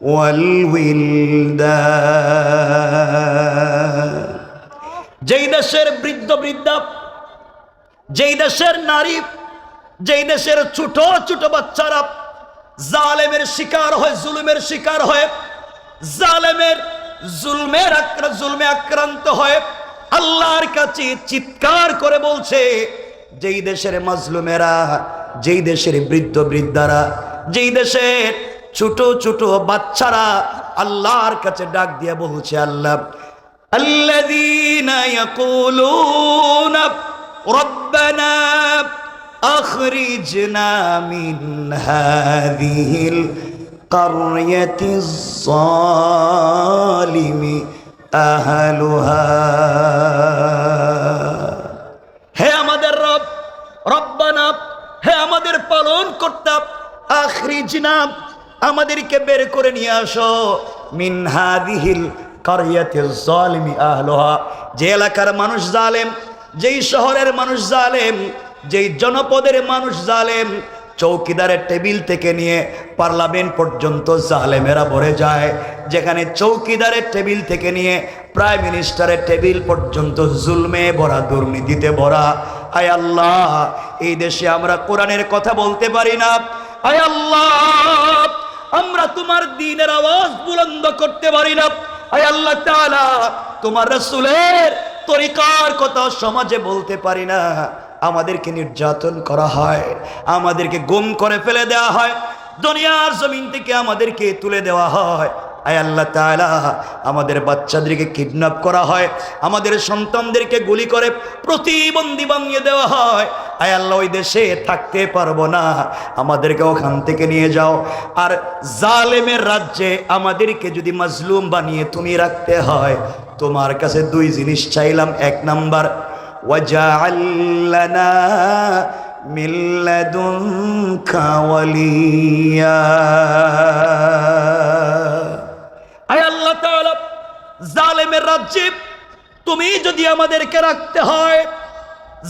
ওয়াল উইলদান। যেই দেশের বৃদ্ধ বৃদ্ধা, যেই দেশের নারী, যেই দেশের ছোট ছোট বাচ্চারা জালেমের শিকার হয়, জুলুমের শিকার হয়, জালেমের জুলমে আক্রান্ত হয়, আল্লাহর কাছে চিৎকার করে বলছে, যেই দেশের মাজলুমেরা, যেই দেশের বৃদ্ধ বৃদ্ধারা, যেই দেশের ছোট ছোট বাচ্চারা আল্লাহর কাছে ডাক দিয়ে বলছে, আল্লাহ আল্লাযীনা ইয়াকুলুনা রব্বানা আখরিজনা মিন হাযিহিল কারয়াতি যালিমি আহলুহা। হে আমাদের রব, রব্বানা, হে আমাদের পালন কর্তা, আখরিজনা, আমাদেরকে বের করে নিয়ে আসো, মিন হাদিহিল কারয়াতি যালিমি আহলুহা, যে এলাকার মানুষ জালেম, যেই শহরের মানুষ জালেম, যেই জনপদের মানুষ জালেম, চৌকিদারের টেবিল থেকে নিয়ে পার্লামেন্ট পর্যন্ত জালেমেরা ভরে যায়, যেখানে চৌকিদারের টেবিল থেকে নিয়ে প্রাইম মিনিস্টারের টেবিল পর্যন্ত জুলমে ভরা, দুর্নীতিতে ভরা। আয় আল্লাহ, এই দেশে আমরা কোরআনের কথা বলতে পারি না। আয় আল্লাহ, আমরা তোমার দ্বীনের আওয়াজ বুলন্দ করতে পারি না। আয় আল্লাহ তাআলা, তোমার রাসূলের তরিকার কথা সমাজে বলতে পারি না। আমাদেরকে নির্যাতন করা হয়, আমাদেরকে গুম করে ফেলে দেওয়া হয়, দুনিয়ার জমিন থেকে আমাদেরকে তুলে দেওয়া হয়। আয় আল্লাহ তাআলা, আমাদের বাচ্চাদেরকে কিডন্যাপ করা হয়, আমাদের সন্তানদেরকে গুলি করে প্রতিবন্ধী বানিয়ে দেওয়া হয়। আয় আল্লাহ, ওই দেশে থাকতে পারবো না, আমাদেরকে ওখান থেকে নিয়ে যাও। আর জালেমের রাজ্যে আমাদেরকে যদি মাজলুম বানিয়ে তুমি রাখতে হয়, তোমার কাছে দুই জিনিস চাইলাম। এক নাম্বার, ওয়াজআল লানা মিন লাদুনকা ওয়ালিয়া। আয় আল্লাহ তাআলা, জালেমের রাজ্যে তুমি যদি আমাদেরকে রাখতে হয়,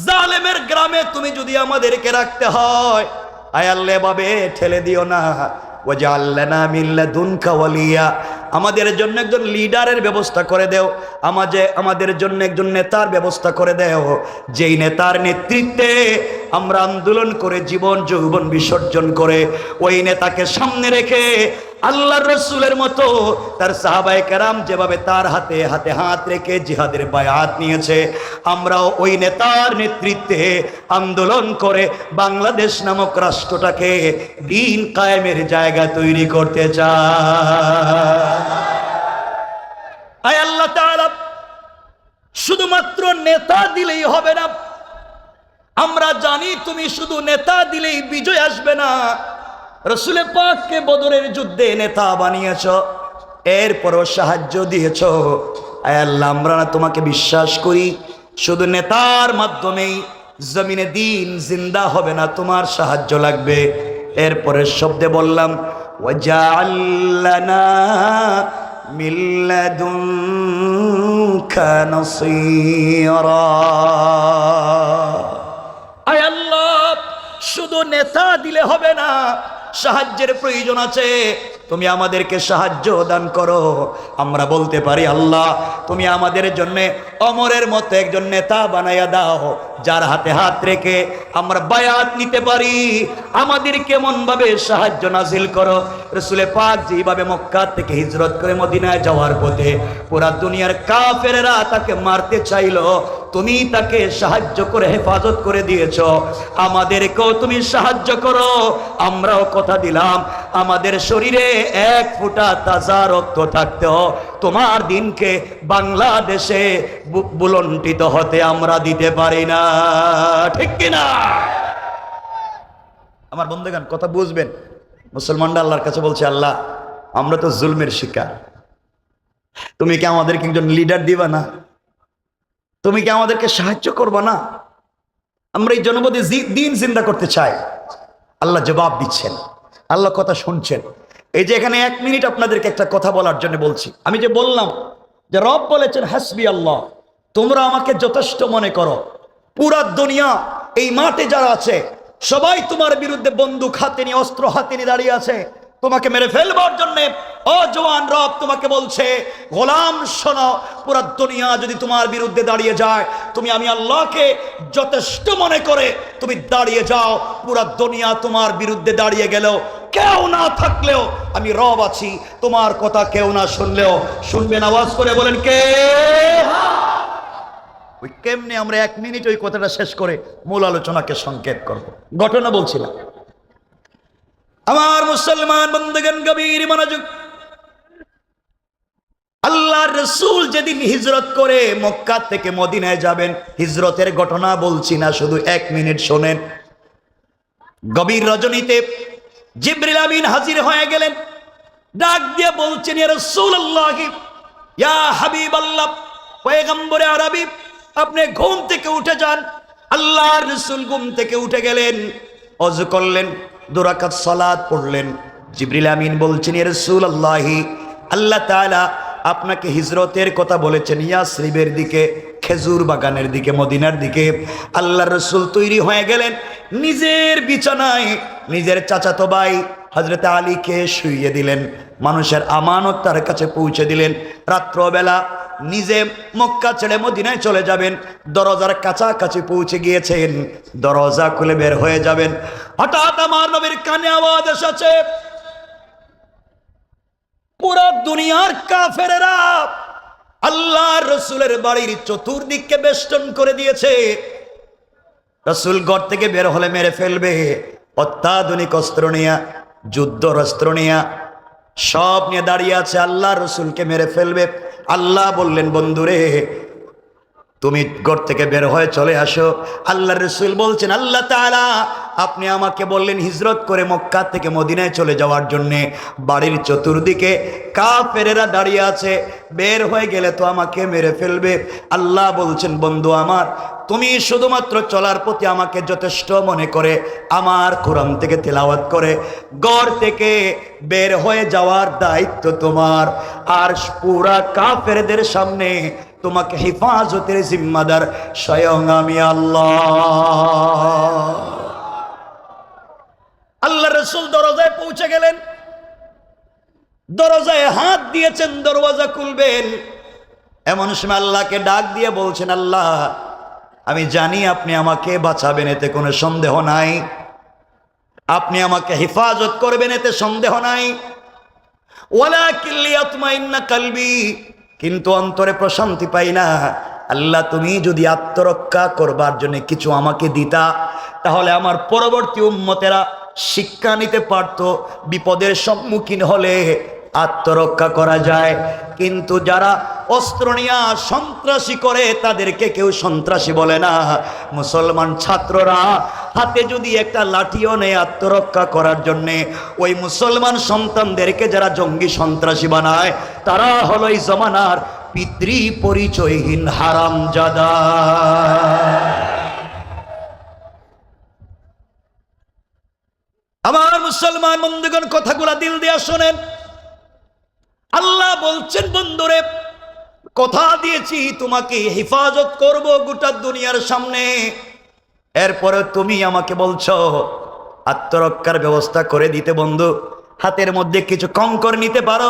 জালেমের গ্রামে তুমি যদি আমাদেরকে রাখতে হয়, আয় আল্লাহ এভাবে ঠেলে দিও না। ওয়াজআল লানা মিন লাদুনকা ওয়ালিয়া, আমাদের জন্য একজন লিডারের ব্যবস্থা করে দেও, আমাদের জন্য একজন নেতার ব্যবস্থা করে দেও, যেই নেতার নেতৃত্বে আমরা আন্দোলন করে জীবন যৌবন বিসর্জন করে ওই নেতাকে সামনে রেখে আল্লাহর রাসূলের মতো তার সাহাবায়ে কেরাম যেভাবে তার হাতে হাতে হাত রেখে জিহাদের বায়াত নিয়েছে, আমরাও ওই নেতার নেতৃত্বে আন্দোলন করে বাংলাদেশ নামক রাষ্ট্রটাকে দ্বীন কায়েমের জায়গা তৈরি করতে চাই। আয় আল্লাহ তাআলা, শুধুমাত্র নেতা দিলেই হবে না। আমরা জানি তুমি শুধু নেতা দিলেই বিজয় আসবে না। রাসূল পাককে বদরের যুদ্ধে নেতা বানিয়েছ, এরপরও সাহায্য দিয়েছ। আয় আল্লাহ, আমরা না তোমাকে বিশ্বাস করি শুধু নেতার মাধ্যমেই জমিনে দ্বীন জিন্দা হবে না, তোমার সাহায্য লাগবে। এরপরের শব্দে বললাম, ওয়াজআল লানা মিন লাদুনকা নাসীরা। আয় আল্লাহ, শুধু নেতা দিলে হবে না, সাহায্যের প্রয়োজন আছে, তুমি আমাদেরকে সাহায্য দান করো। আমরা বলতে পারি, আল্লাহ তুমি আমাদের জন্য অমরের মতো একজন নেতা বানাইয়া দাও, যার হাতে হাত রেখে আমরা বায়াত নিতে পারি। আমাদের কেমন ভাবে সাহায্য নাজিল করো। রাসূল পাক যেভাবে মক্কা থেকে হিজরত করে মদিনায় যাওয়ার পথে পুরা দুনিয়ার কাফেররা তাকে মারতে চাইলো, তুমি তাকে সাহায্য করে হেফাজত করে দিয়েছ। আমাদেরকেও তুমি সাহায্য করো। আমরাও কথা দিলাম, আমাদের শরীরে এক ফোঁটা তাজা রক্ত থাকতেও তোমার দিনকে বাংলাদেশে বুলন্ডিত হতে আমরা দিতে পারি না, ঠিক কিনা? আমার বন্ধুগণ, কথা বুঝবেন। মুসলমানরা আল্লাহর কাছে বলছে, আল্লাহ আমরা তো জুলমের শিকার, তুমি কি আমাদেরকে একজন লিডার দিবা না? তুমি কি আমাদেরকে সাহায্য করবা না? আমরা এই জনপদে দিন জিন্দা করতে চাই। আল্লাহ জবাব দিচ্ছেন, আল্লাহ কথা শুনছেন। এই যে এখানে 1 মিনিট আপনাদেরকে একটা কথা বলার জন্য বলছি। আমি যে বললাম যে রব বলেছেন হাসবি আল্লাহ, তোমরা আমাকে যথেষ্ট মনে করো। পুরা দুনিয়া এই মাঠে যারা আছে সবাই তোমার বিরুদ্ধে বন্দুক হাতে নিয়ে, অস্ত্র হাতে নিয়ে দাঁড়িয়ে আছে তোমাকে মেরে ফেলবার জন্য। ও জওয়ান, রব তোমাকে বলছে, গোলাম শোনো, পুরা দুনিয়া যদি তোমার বিরুদ্ধে দাঁড়িয়ে যায়, তুমি আমি আল্লাহকে যথেষ্ট মনে করে তুমি দাঁড়িয়ে যাও। পুরা দুনিয়া তোমার বিরুদ্ধে দাঁড়িয়ে গেলেও, কেউ না থাকলেও আমি রব আছি। তোমার কথা কেউ না শুনলেও শুনবেন। আওয়াজ করে বলেন কে? ওই কেমনে আমরা 1 মিনিট ওই কথাটা শেষ করে মূল আলোচনাকে সংক্ষেপ করব। ঘটনা বলছিলাম। আমার মুসলমান বন্ধুগণ, গভীর মনোযোগ। আল্লাহর রাসূল যেদিন হিজরত করে মক্কা থেকে মদিনায় যাবেন, হিজরতের ঘটনা বলছি না, শুধু 1 মিনিট শোনেন। গভীর রজনীতে জিবরিল আমিন হাজির হয়ে গেলেন। ডাক দিয়ে বলছেন, ইয়া রাসূলুল্লাহ, ইয়া হাবিবাল্লাহ, পয়গম্বরে আরবি, আপনি ঘুম থেকে উঠে যান। আল্লাহর রাসূল ঘুম থেকে উঠে গেলেন, ওযু করলেন, 2 রাকাত সালাত পড়লেন। জিবরিল আমিন বলছেন, ইয়া রাসূলুল্লাহ, আল্লাহ তাআলা আপনাকে হিজরতের কথা বলেছেন ইয়াসরিবের দিকে, খেজুর বাগানের দিকে, মদিনার দিকে। আল্লাহর রাসূল তৈরি হয়ে গেলেন, নিজের বিছানায় নিজের চাচাতো ভাই হযরত আলীকে শুইয়ে দিলেন, মানুষের আমানত তার কাছে পৌঁছে দিলেন। রাত্রবেলা নিজে মক্কা ছেড়ে মদিনায় চলে যাবেন, দরজার কাছাকাছি পৌঁছে গিয়েছেন, দরজা খুলে বের হয়ে যাবেন। হঠাৎ আমার নবীর কানে আওয়াজ এসেছে, পুরো দুনিয়ার কাফেরেরা আল্লাহর রাসূলের বাড়ির চতুর্দিককে বেষ্টন করে দিয়েছে। রাসূল ঘর থেকে বের হলে মেরে ফেলবে। অত্যাধুনিক অস্ত্র নিয়ে, যুদ্ধর অস্ত্র নিয়ে, সব নিয়ে দাঁড়িয়ে আছে, আল্লাহর রাসূলকে মেরে ফেলবে। আল্লাহ বললেন, বন্ধুরে তুমি ঘর থেকে বের হয়ে চলে আসো। আল্লাহর রাসূল বলছেন, আল্লাহ তাআলা আপনি আমাকে বললেন হিজরত করে মক্কা থেকে মদিনায় চলে যাওয়ার জন্যে, বাড়ির চতুর্দিকে কাফেরেরা দাঁড়িয়ে আছে, বের হয়ে গেলে তো আমাকে মেরে ফেলবে। আল্লাহ বলছেন, বন্ধু আমার, তুমি শুধুমাত্র চলার প্রতি আমাকে যথেষ্ট মনে করে আমার কোরআন থেকে তেলাওয়াত করে ঘর থেকে বের হয়ে যাওয়ার দায়িত্ব তোমার। আর পুরা কাফেরদের সামনে তোমাকে হেফাজতের জিম্মাদার স্বয়ং আমি আল্লাহ। আল্লাহ রাসূল দরজায় পৌঁছে গেলেন, দরজায় হাত দিয়েছেন, দরওয়াজা খুলবেন। এমন সময় আল্লাহকে ডাক দিয়ে বলছেন, আল্লাহ আমি জানি আপনি আমাকে বাঁচাবেন, এতে কোনো সন্দেহ নাই, আপনি আমাকে হেফাজত করবেন, এতে সন্দেহ নাই। ওয়ালাকিন লিয়াতমাইন্না কলবি, কিন্তু অন্তরে প্রশান্তি পাই না। আল্লাহ তুমি যদি আত্মরক্ষা করবার জন্য কিছু আমাকে দিতা, তাহলে আমার পরবর্তী উম্মতেরা শিক্ষা নিতে পারত, বিপদের সম্মুখীন হলে আত্মরক্ষা করা যায়। কিন্তু যারা অস্ত্র নিয়ে সন্ত্রাসী করে তাদেরকে কেউ সন্ত্রাসী বলে না। মুসলমান ছাত্ররা হাতে যদি একটা লাঠিও নেয় আত্মরক্ষা করার জন্যে, ওই মুসলমান সন্তানদেরকে যারা জঙ্গি সন্ত্রাসী বানায় তারা হলো এই জমানার পিতৃ পরিচয়হীন হারামজাদা। আমার মুসলমান বন্ধুগণ, কথাগুলা দিল দিয়া শোনেন। আল্লাহ বলছেন, বন্ধুরে কথা দিয়েছি তোমাকে হেফাজত করব গোটা দুনিয়ার সামনে, এরপরে তুমি আমাকে বলছো আত্মরক্ষার ব্যবস্থা করে দিতে। বন্ধু, হাতের মধ্যে কিছু কঙ্কর নিতে পারো,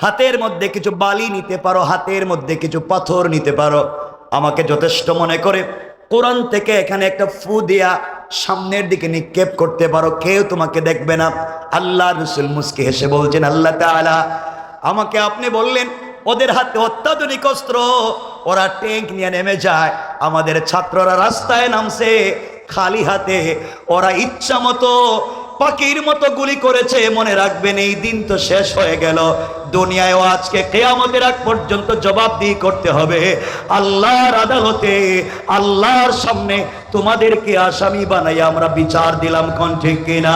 হাতের মধ্যে কিছু বালি নিতে পারো, হাতের মধ্যে কিছু পাথর নিতে পারো, আমাকে যথেষ্ট মনে করে কোরআন থেকে এখানে একটা ফু দিয়া সামনের দিকে নিক্ষেপ করতে পারো, কেউ তোমাকে দেখবে না। আল্লাহ রাসূল মুস্কি হেসে বলছেন, আল্লাহ তাআলা আমাকে আপনি বললেন ওদের হাতে অত্যাধুনিক অস্ত্র, ওরা ট্যাঙ্ক নিয়ে নেমে যায়, আমাদের ছাত্ররা রাস্তায় নামছে খালি হাতে, ওরা ইচ্ছা মতো পাখির মতো গুলি করেছে। মনে রাখবেন এই দিন তো শেষ হয়ে গেল, দুনিয়ায়ও আজকে কিয়ামতের আগ পর্যন্ত জবাবদিহি করতে হবে আল্লাহর আদালতে। আল্লাহর সামনে তোমাদেরকে আসামি বানাই আমরা বিচার দিলাম, কোন ঠিক কিনা?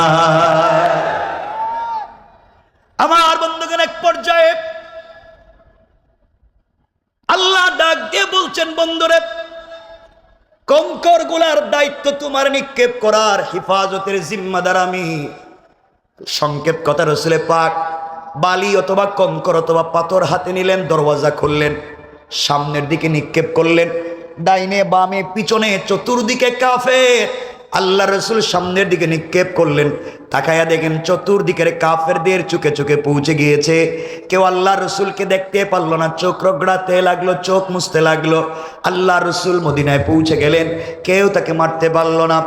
আমার বন্ধুগণ, এক পর্যায়ে আল্লাহ ডাক দিয়ে বলছেন, বন্ধুরে কঙ্কর গুলার দায়িত্ব তোমার, নিক্ষেপ করার হেফাজতের জিম্মাদার আমি। সংক্ষেপ কথা, রাসূলে পাক বালি অথবা কঙ্কর অথবা পাথর হাতে নিলেন, দরওয়াজা খুললেন, সামনের দিকে নিক্ষেপ করলেন, ডাইনে বামে পিছনে চতুর্দিকে কাফের। আল্লাহ রাসূল সামনের দিকে নিক্ষেপ করলেন, তাকায়া দেখেন চতুর্দিকের কাফেরদের চোখে চোখে পৌঁছে গিয়েছে। কেউ আল্লাহ রাসূলকে দেখতে পারলো না, চোখ রগড়াতে লাগলো, চোখ মুছতে লাগলো। আল্লাহ রাসূল মদিনায় পৌঁছে গেলেন, কেউ তাকে মারতে পারলো না।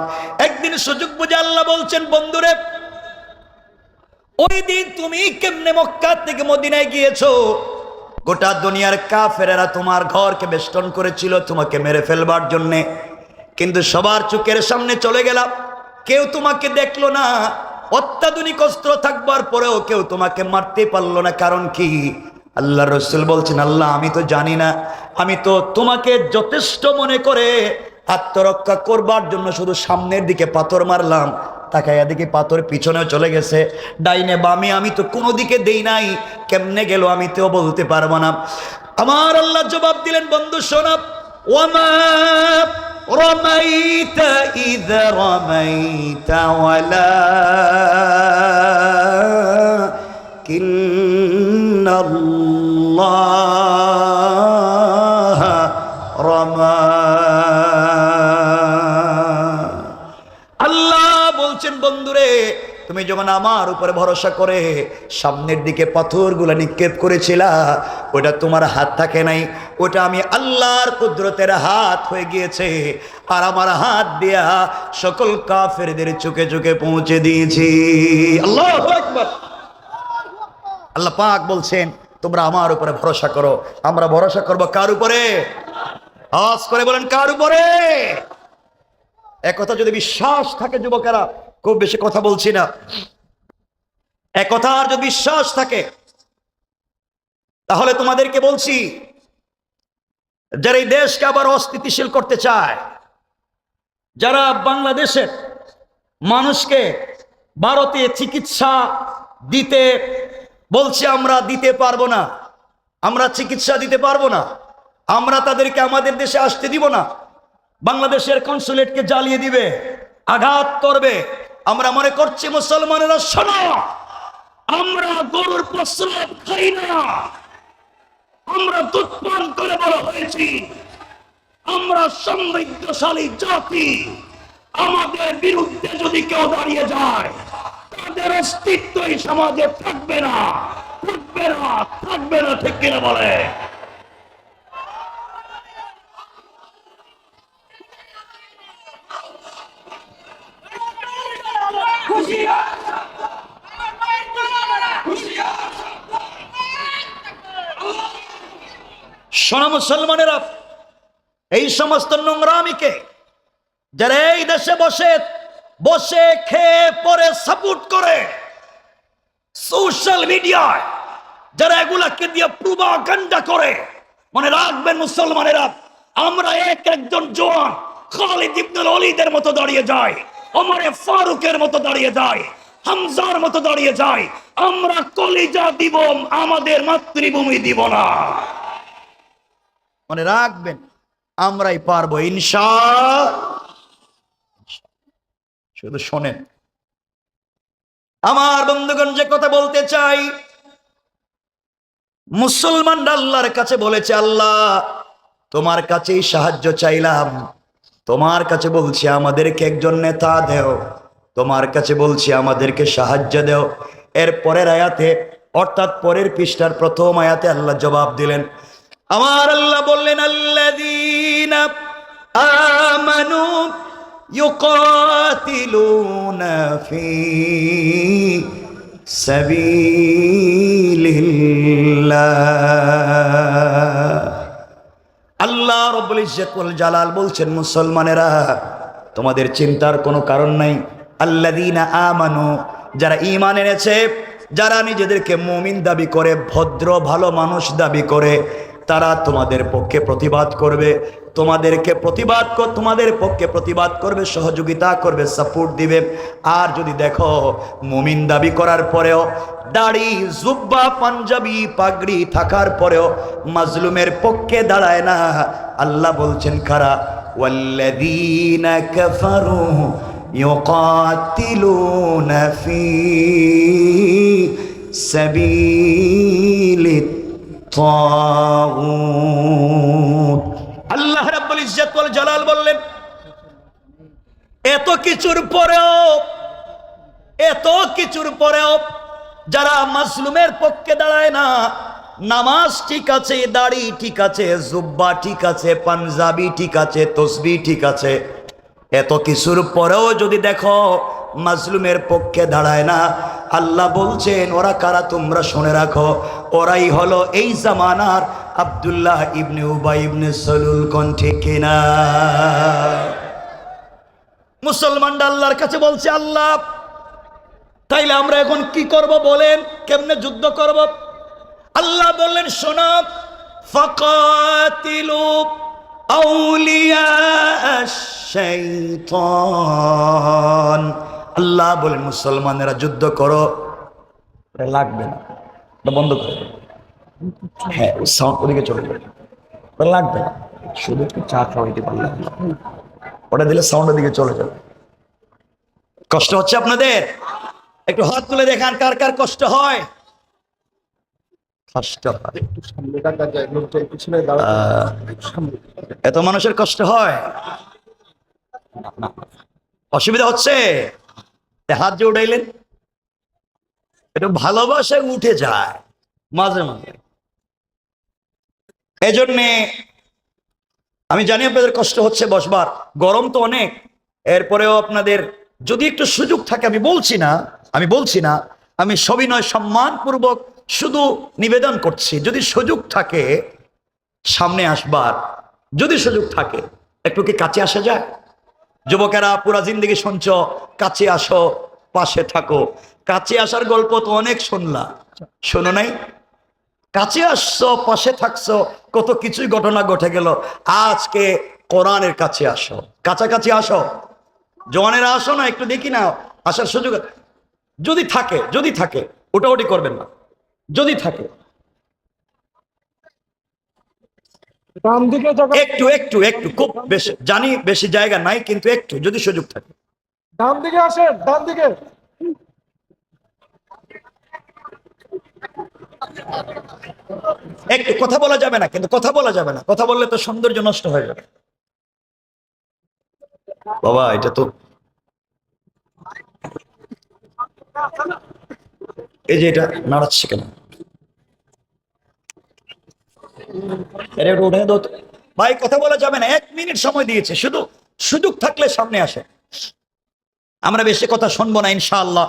একদিন সুযোগ বুঝে আল্লাহ বলছেন, বন্ধুরে ওই দিন তুমি কেমনে মক্কা থেকে মদিনায় গিয়েছো, গোটা দুনিয়ার কাফেরেরা তোমার ঘরকে বেষ্টন করেছিল তোমাকে মেরে ফেলবার জন্যে, কিন্তু সবার চোখের সামনে চলে গেলাম, কেউ তোমাকে দেখলো না, অত্যাধুনিক অস্ত্র থাকবার পরেও কেউ তোমাকে মারতে পারলো না। কারণ কি? আল্লাহ রাসূল বলছেন, আল্লাহ আমি তো জানি না, আমি তো তোমাকে যথেষ্ট মনে করে আত্মরক্ষা করবার জন্য শুধু সামনের দিকে পাথর মারলাম, তাকাইয়া দেখি পাথর পিছনেও চলে গেছে, ডাইনে বামে আমি তো কোনো দিকে দেই নাই, কেমনে গেল আমি তো বলতে পারবো না। আমার আল্লাহ জবাব দিলেন, বন্ধু শোনা, ওয়ামা রমাইতা ইয রমাইতা ওয়ালাকিন্নাল্লাহ রমা। আল্লাহ বলছেন, বন্ধুরে তুমি যখন আমার উপরে ভরসা করে সামনের দিকে পাথরগুলো নিক্ষেপ করেছিলা, ওটা তোমার হাত থাকে নাই, ওটা আমি আল্লাহর কুদরতের হাত হয়ে গিয়েছে। আর আমার হাত দিয়া সকল কাফেরদের চোখে চোখে পৌঁছে দিয়েছি। আল্লাহু আকবার। আল্লাহ পাক বলছেন, তোমরা আমার উপরে ভরসা করো। আমরা ভরসা করব কার উপরে? আওয়াজ করে বলেন, কার উপরে? একথা যদি বিশ্বাস থাকে যুবকেরা, খুব বেশি কথা বলছি না, একথার যদি বিশ্বাস থাকে তাহলে তোমাদেরকে বলছি, যারা এই দেশকে আবার অস্থিতিশীল করতে চায়, যারা বাংলাদেশের মানুষকে ভারতে চিকিৎসা দিতে বলছে, আমরা দিতে পারবো না, আমরা চিকিৎসা দিতে পারবো না, আমরা তাদেরকে আমাদের দেশে আসতে দিব না, বাংলাদেশের কনসুলেটকে জ্বালিয়ে দিবে, আঘাত করবে। আমরা মনে করছি মুসলমানেরা, শোনো, আমরা গরুর প্রস্রাব খাই না, আমরা দুধ পান করে বড় হয়েছি, আমরা সমৃদ্ধশালী জাতি। আমাদের বিরুদ্ধে যদি কেউ দাঁড়িয়ে যায়, তাদের অস্তিত্বই সমাজে থাকবে না, থাকবে না, থাকবে না। ঠিক কিনা বলে? শোনো মুসলমানেরা, এই সমস্ত নোংরামিকে যারা এই দেশে বসে বসে খেয়ে পরে সাপোর্ট করে, সোশ্যাল মিডিয়ায় যারা এগুলাকে দিয়ে প্রোপাগান্ডা করে, মনে রাখবেন মুসলমানেরা, আমরা একজন জওয়ান খালিদ ইবনুল ওলীদের মতো দাঁড়িয়ে যাই, ওমরে ফারুকের মতো দাঁড়িয়ে যাই, হামজার মতো দাঁড়িয়ে যাই। আমরা কলিজা দিব, আমাদের মাতৃভূমি দিব না। মনে রাখবেন, আমরাই পারবো ইনশাআল্লাহ। শুধু শোনেন আমার বন্ধুগণ, যে কথা বলতে চাই, মুসলমানরা আল্লাহর কাছে বলেছে, আল্লাহ তোমার কাছেই সাহায্য চাইলাম, তোমার কাছে বলছি আমাদেরকে একজন নেতা দেও, তোমার কাছে বলছি আমাদেরকে সাহায্য দেও। এর পরের আয়াতে, অর্থাৎ পরের পৃষ্ঠার প্রথম আয়াতে আল্লাহ জবাব দিলেন। আমার আল্লাহ বললেন, আল্লাযীনা আমানু ইউকাতিলুনা ফি সাবিলিল্লাহ। আল্লাহ রাব্বুল ইজ্জত ওয়াল জালাল বলছেন, মুসলমানেরা তোমাদের চিন্তার কোনো কারণ নাই। আল্লাযীনা আমানু, যারা ঈমান এনেছে, যারা নিজেদেরকে মুমিন দাবি করে, ভদ্র ভালো মানুষ দাবি করে, তারা তোমাদের পক্ষে প্রতিবাদ করবে, তোমাদের পক্ষে প্রতিবাদ করবে, সহযোগিতা করবে, সাপোর্ট দিবে। আর যদি দেখো মুমিন দাবি করার পরেও, দাড়ি জুব্বা পাঞ্জাবি পাগড়ি থাকার পরেও মাজলুমের পক্ষে দাঁড়ায় না, আল্লাহ বলছেন কারা? ওয়াল্লাযীনা কাফারু ইউকাতিলুনা ফি সাবিলিত তাগুত। আল্লাহ রাব্বুল ইজ্জত ওয়াল জালাল বললেন, এত কিছুর পরেও যারা মাজলুমের পক্ষে দাঁড়ায় না, নামাজ ঠিক আছে, দাড়ি ঠিক আছে, জুব্বা ঠিক আছে, পাঞ্জাবি ঠিক আছে, তসবিহ ঠিক আছে, এত কিছুর পরেও যদি দেখো মাজলুমের পক্ষে দাঁড়ায় না, আল্লাহ বলছেন ওরা কারা? তোমরা শুনে রাখো, ওরাই হলো এই জামানার আব্দুল্লাহ ইবনে উবাই ইবনে সালুল। কোন ঠিক কিনা? মুসলমানরা আল্লাহর কাছে বলছে, আল্লাহ তাইলে আমরা এখন কি করব বলেন, কেমনে যুদ্ধ করব? আল্লাহ বললেন, শোনো, ফাকাতিলু আউলিয়া আশ-শাইতান। আল্লাহ বলেন মুসলমানেরা যুদ্ধ করো, এটা লাগবে না, এটা বন্ধ করে দেবে। হ্যাঁ, সাউন্ড ওদিকে চলে যাবে, ওটা লাগবে না, শুধু একটু চা খাওয়াইতে পারলাম না, ওটা দিলে সাউন্ডের দিকে চলে যাবে। কষ্ট হচ্ছে আপনাদের? একটু হাত তুলে দেখান কার কার কষ্ট হয়। কষ্ট হয়, একটু সামনে টাকা যায়, লোকটা পিছনে দাঁড়াতে একটু সামনে। এত মানুষের কষ্ট হয়, অসুবিধা হচ্ছে? হাত যে উঠাইলেন, একটু ভালোবাসায় উঠে যায় মাঝে মাঝে। এই জন্যে আমি জানি আপনাদের কষ্ট হচ্ছে বসবার, গরম তো অনেক, এরপরেও আপনাদের যদি একটু সুযোগ থাকে, আমি বলছি না, আমি সবিনয় সম্মানপূর্বক শুধু নিবেদন করছি, যদি সুযোগ থাকে সামনে আসবার, যদি সুযোগ থাকে একটু কি কাছে আসা যায়? যুবকেরা পুরা জিন্দগি শুনছ, কাছে আসো, পাশে থাকো। কাছে আসার গল্প তো অনেক শুনলা, শোনো নাই? কাছে আসছো, পাশে থাকছো, কত কিছুই ঘটনা ঘটে গেল। আজকে কোরআনের কাছে আসো, কাছাকাছি আসো। জওয়ানেরা আসো না, একটু দেখি না আসার সুযোগ যদি থাকে ওটাওটি করবেন না, যদি থাকে ডান দিকে জায়গা, একটু একটু একটু, খুব বেশি জানি বেশি জায়গা নাই, কিন্তু একটু যদি সুযোগ থাকে। ডান দিকে আসেন, ডান দিকে। একটু কথা বলা যাবে না, কিন্তু কথা বলা যাবে না, কথা বললে তো সৌন্দর্য নষ্ট হয়ে যাবে। বাবা এটা তো, এই যে এটা নাড়াচ্ছে কেন? এটা একটু উঠে দাও তো। ভাই কথা বলা যাবে না, 1 মিনিট সময় দিয়েছে, শুধু সুযোগ থাকলে সামনে আসে। আমরা বেশি কথা শুনবো না ইনশাআল্লাহ,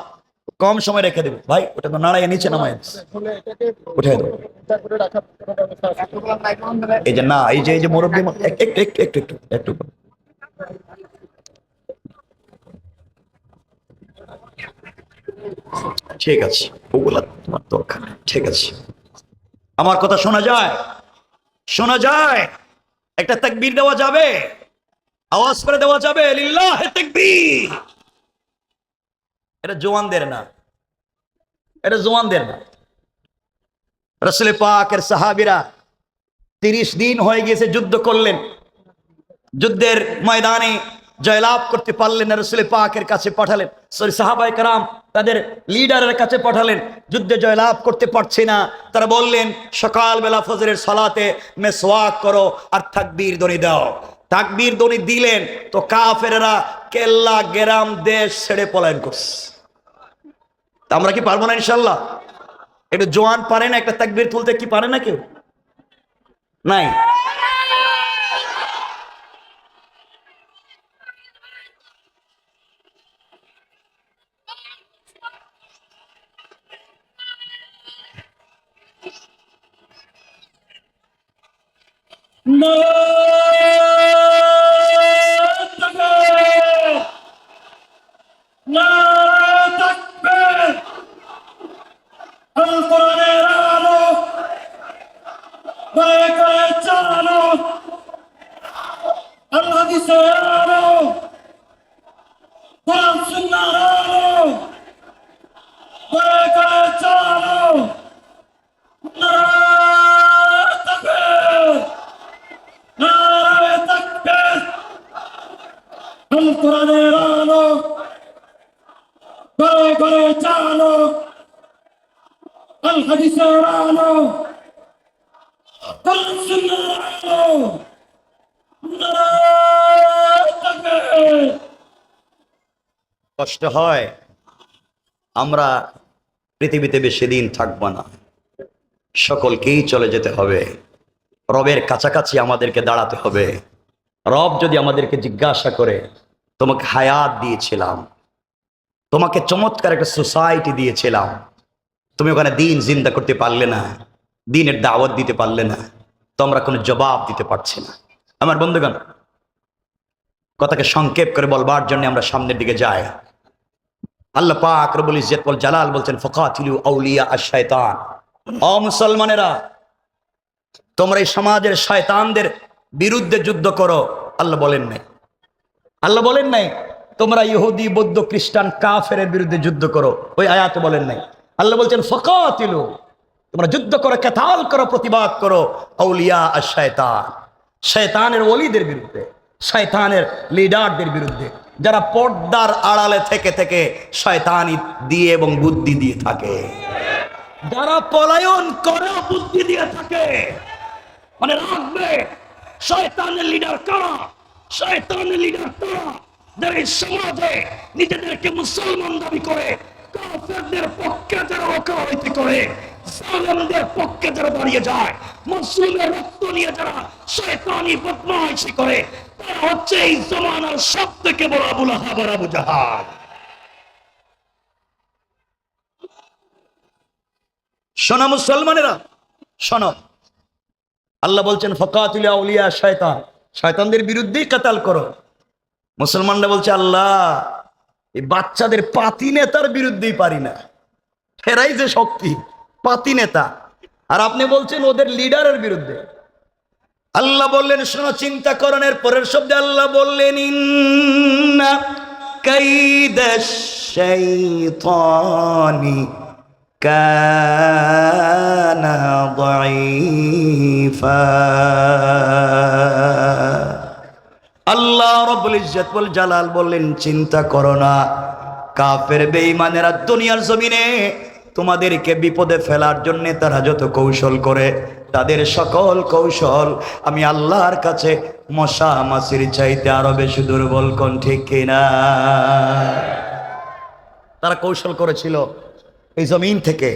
কম সময় রেখে দেবো। ভাই ওটা তো নাড়াইয়া নিচে নামায় আসলে এটাকে উঠে দেবো। এটা করে রাখার কোনো ব্যবস্থা আছে? এই যে না, এই যে মুরব্বী, একটু একটু একটু একটু একটু ঠিক আছে, ওগুলা তোমার দরকার নেই, ঠিক আছে। আমার কথা শোনা যায়? শোনা যায়? একটা তাকবীর দেওয়া যাবে? আওয়াজ করে দেওয়া যাবে লিল্লাহে তাকবীর? এটা জওয়ানদের না, এটা জওয়ানদের না। রাসূল পাকের সাহাবীরা 30 দিন হয়ে গিয়েছে যুদ্ধ করলেন, যুদ্ধের ময়দানে জয়লাভ করতে পারলেন না, রাসূল পাকের কাছে পাঠালেন, সাহাবায়ে কেরাম তাদের লিডারের কাছে পাঠালেন, যুদ্ধে জয়লাভ করতে পারছে না। তারা বললেন সকালবেলা ফজরের সালাতে মেসওয়াক করো আর তাকবীর ধ্বনি দাও। তাকবীর ধ্বনি দিলেন তো কাফেররা কেল্লা গেরাম দেশ ছেড়ে পলায়ন করছে। তা আমরা কি পারবো না ইনশাল্লাহ? একটু জওয়ান পারে না একটা তাকবীর তুলতে? কি পারে না কেউ? নাই? কোরআনের আলো করে করে চালানো, আল হাদিসের আলো, কোরআন সুন্নাহর আলো করে করে চালানো। নারায়ে তাকবীর, নারায়ে তাকবীর। আল কোরআনের আলো করে করে চালানো, আল হাদিসের আলো, কোরআন সুন্নাহর আলো। নারায়ে তাকবীর। কষ্ট হয়, আমরা পৃথিবীতে বেশি দিন থাকবো না, সকলকেই চলে যেতে হবে। রবের কাছাকাছি আমাদেরকে দাঁড়াতে হবে। রব যদি আমাদেরকে জিজ্ঞাসা করে, তোমাকে হায়াত দিয়েছিলাম, তোমাকে চমৎকার একটা সোসাইটি দিয়েছিলাম, তুমি ওখানে দিন জিন্দা করতে পারলে না, দিনের দাওয়াত দিতে পারলে না, তো আমরা কোনো জবাব দিতে পারছি না। আমার বন্ধুগণ, কথাকে সংক্ষেপ করে বলবার জন্য আমরা সামনের দিকে যাই। আল্লাহ পাক রব্বুল ইজ্জত ওয়াল জালাল বলছেন ফাকাতিলু আউলিয়া আশ-শায়তান। ও মুসলমানেরা, তোমরা এই সমাজের শয়তানদের বিরুদ্ধে যুদ্ধ করো। আল্লাহ বলেন নাই, আল্লাহ বলেন নাই তোমরা ইহুদি বৌদ্ধ খ্রিস্টান কাফেরের বিরুদ্ধে যুদ্ধ করো। ওই আয়াতে বলেন নাই, আল্লাহ বলছেন ফাকাতিলু, তোমরা যুদ্ধ করো, কেতাল করো, প্রতিবাদ করো আউলিয়া আর শয়তান, শয়তানের ওলিদের বিরুদ্ধে, শয়তানের লিডারদের বিরুদ্ধে, যারা পর্দার আড়ালে থেকে থেকে শয়তানি দিয়ে এবং বুদ্ধি দিয়ে থাকে, যারা পলায়ন করে বুদ্ধি দিয়ে থাকে। মানে রাখবে শয়তানের লিডার কারা? শয়তানের লিডার কারা? যারা এই সমাজে নিজেদেরকে মুসলমান দাবি করে, কাফেরদের পক্ষে যারা ওকালতি করে, জালেমদের পক্ষে যারা দাঁড়িয়ে যায়, মুসলিমের রক্ত নিয়ে যারা শয়তানি বদমাইশি করে, তারা হচ্ছে এই জমানার সব থেকে বড় আবু লাহাব আর আবু জাহাল। শোনো মুসলমানেরা, শোনো, আল্লাহ বলছেন ফাকাতিলু আউলিয়া শয়তান, শয়তানদের বিরুদ্ধেই কাতাল করো। মুসলমানরা বলছে আল্লাহ এই বাচ্চাদের পাতি নেতার বিরুদ্ধেই পারি না, ফেরাই যে শক্তি পাতি নেতা, আর আপনি বলছেন ওদের লিডারের বিরুদ্ধে। আল্লাহ বললেন শোনো, চিন্তা করণের পরের শব্দে আল্লাহ বললেন ইন্না কাইদাশ শাইতানি কানা দাঈফা। আল্লাহ রাব্বুল ইজ্জত ওয়াল জালাল বললেন চিন্তা করো না, কাফের বেঈমানেরা দুনিয়ার জমিনে তোমাদেরকে বিপদে ফেলার জন্য তারা যত কৌশল করে, তাদের সকল কৌশল আমি আল্লাহর কাছে মশা মাছির চাইতে আরো বেশি দুর্বল। কোন ঠিক কিনা? তারা কৌশল করেছিল এই জমিন থেকে,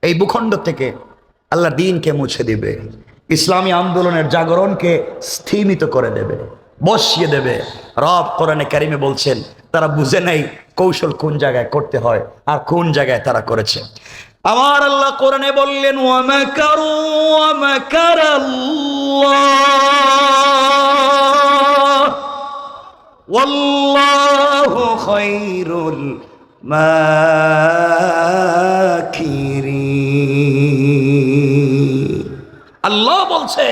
এই ভূখণ্ড থেকে আল্লাহ দ্বীনকে মুছে দিবে, ইসলামী আন্দোলনের জাগরণকে স্থিমিত করে দেবে, বসিয়ে দেবে। রব কোরআনে কারিমে বলছেন তারা বুঝে নাই কৌশল কোন জায়গায় করতে হয় আর কোন জায়গায় তারা করেছে। আমার আল্লাহ কোরআনে বললেন ওয়া মাকারু ওয়া মাকারাল্লাহ ওয়াল্লাহু খায়রুল মাকিরিন। আল্লাহ বলছে